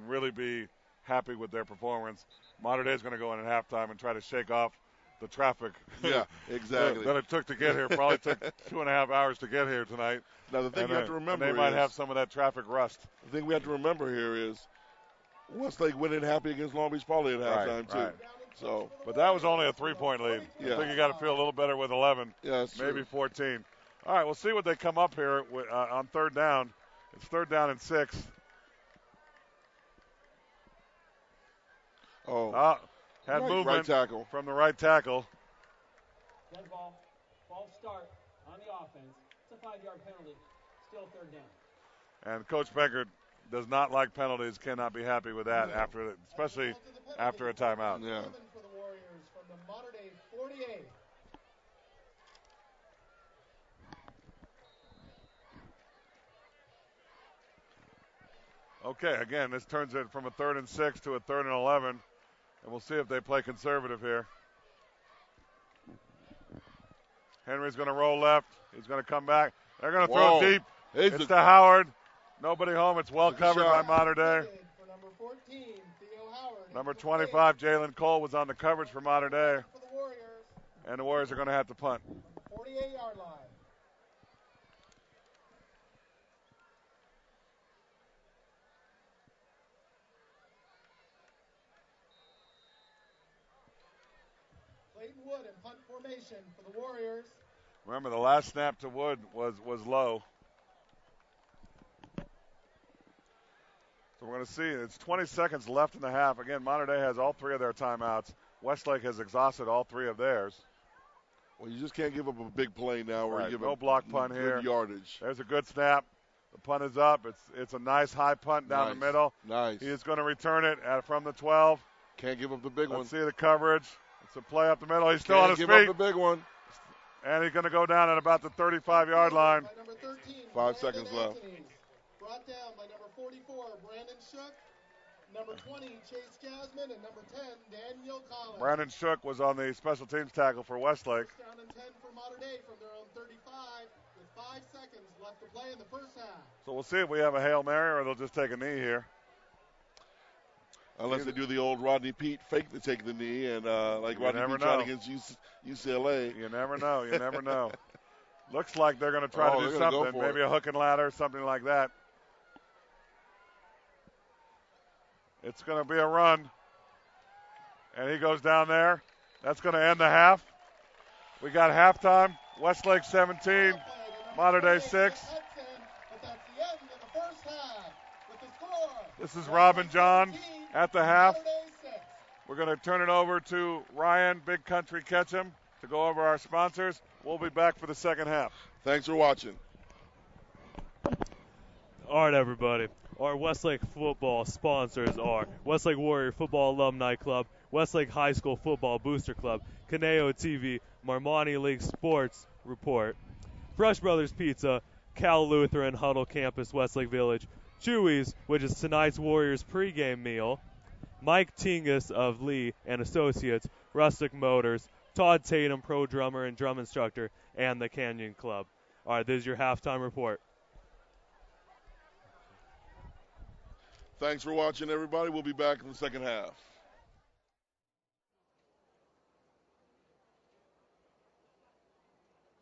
really be happy with their performance. Mater Dei is going to go in at halftime and try to shake off the traffic. Yeah, exactly. that it took to get here. Probably took 2.5 hours to get here tonight. Now, the thing you have to remember they might have some of that traffic rust. The thing we have to remember here is Westlake went in happy against Long Beach Poly at halftime, too. Right. So, but that was only a 3-point lead. Yeah. I think you got to feel a little better with 11, maybe true. 14. All right, we'll see what they come up here on third down. It's third down and 6. Had movement right tackle. From the right tackle. Dead ball. False start on the offense. It's a 5-yard penalty. Still third down. And Coach Beckert does not like penalties, cannot be happy with that, especially after a timeout. Yeah. For the Warriors from the Mater Dei 48. Okay, again, this turns it from a 3rd and 6 to a 3rd and 11, and we'll see if they play conservative here. Henry's going to roll left. He's going to come back. They're going to throw deep. It's to Howard. Nobody home. It's well covered by Mater Dei. For number 14, Theo Howard. Number 25, Jalen Cole, was on the coverage for Mater Dei. For the Warriors. And the Warriors are going to have to punt. 48-yard line. Clayton Wood in punt formation for the Warriors. Remember, the last snap to Wood was low. So we're going to see. It's 20 seconds left in the half. Again, Mater Dei has all 3 of their timeouts. Westlake has exhausted all 3 of theirs. Well, you just can't give up a big play now. Where you give no block punt here. Yardage. There's a good snap. The punt is up. It's a nice high punt down the middle. Nice. He is going to return it from the 12. Can't give up the big one. Let's see the coverage. It's a play up the middle. He's still Can't on his give feet. Up the big one. And he's going to go down at about the 35-yard line. By number 13, 5 seconds left. Brought down by number 44, Brandon Shook. Number 20, Chase Jasmine. And number 10, Daniel Collins. Brandon Shook was on the special teams tackle for Westlake. First down and 10 for Mater Dei from their own 35 with 5 seconds left to play in the first half. So we'll see if we have a Hail Mary or they'll just take a knee here. Unless they do the old Rodney Pete fake to take the knee, and like Rodney Pete tried against UCLA. You never know. You never know. Looks like they're going to try to do something, maybe a hook and ladder, something like that. It's going to be a run. And he goes down there. That's going to end the half. We got halftime. Westlake 17, Mater Dei 6. This is Robin John at the half. We're going to turn it over to Ryan Big Country Ketchum to go over our sponsors. We'll be back for the second half. Thanks for watching. All right, everybody. Our Westlake football sponsors are Westlake Warrior Football Alumni Club, Westlake High School Football Booster Club, Caneo TV, Marmani League Sports Report, Fresh Brothers Pizza, Cal Lutheran Huddle Campus, Westlake Village, Chewy's, which is tonight's Warriors pregame meal, Mike Tingus of Lee and Associates, Rustic Motors, Todd Tatum, pro drummer and drum instructor, and the Canyon Club. All right, this is your halftime report. Thanks for watching, everybody. We'll be back in the second half.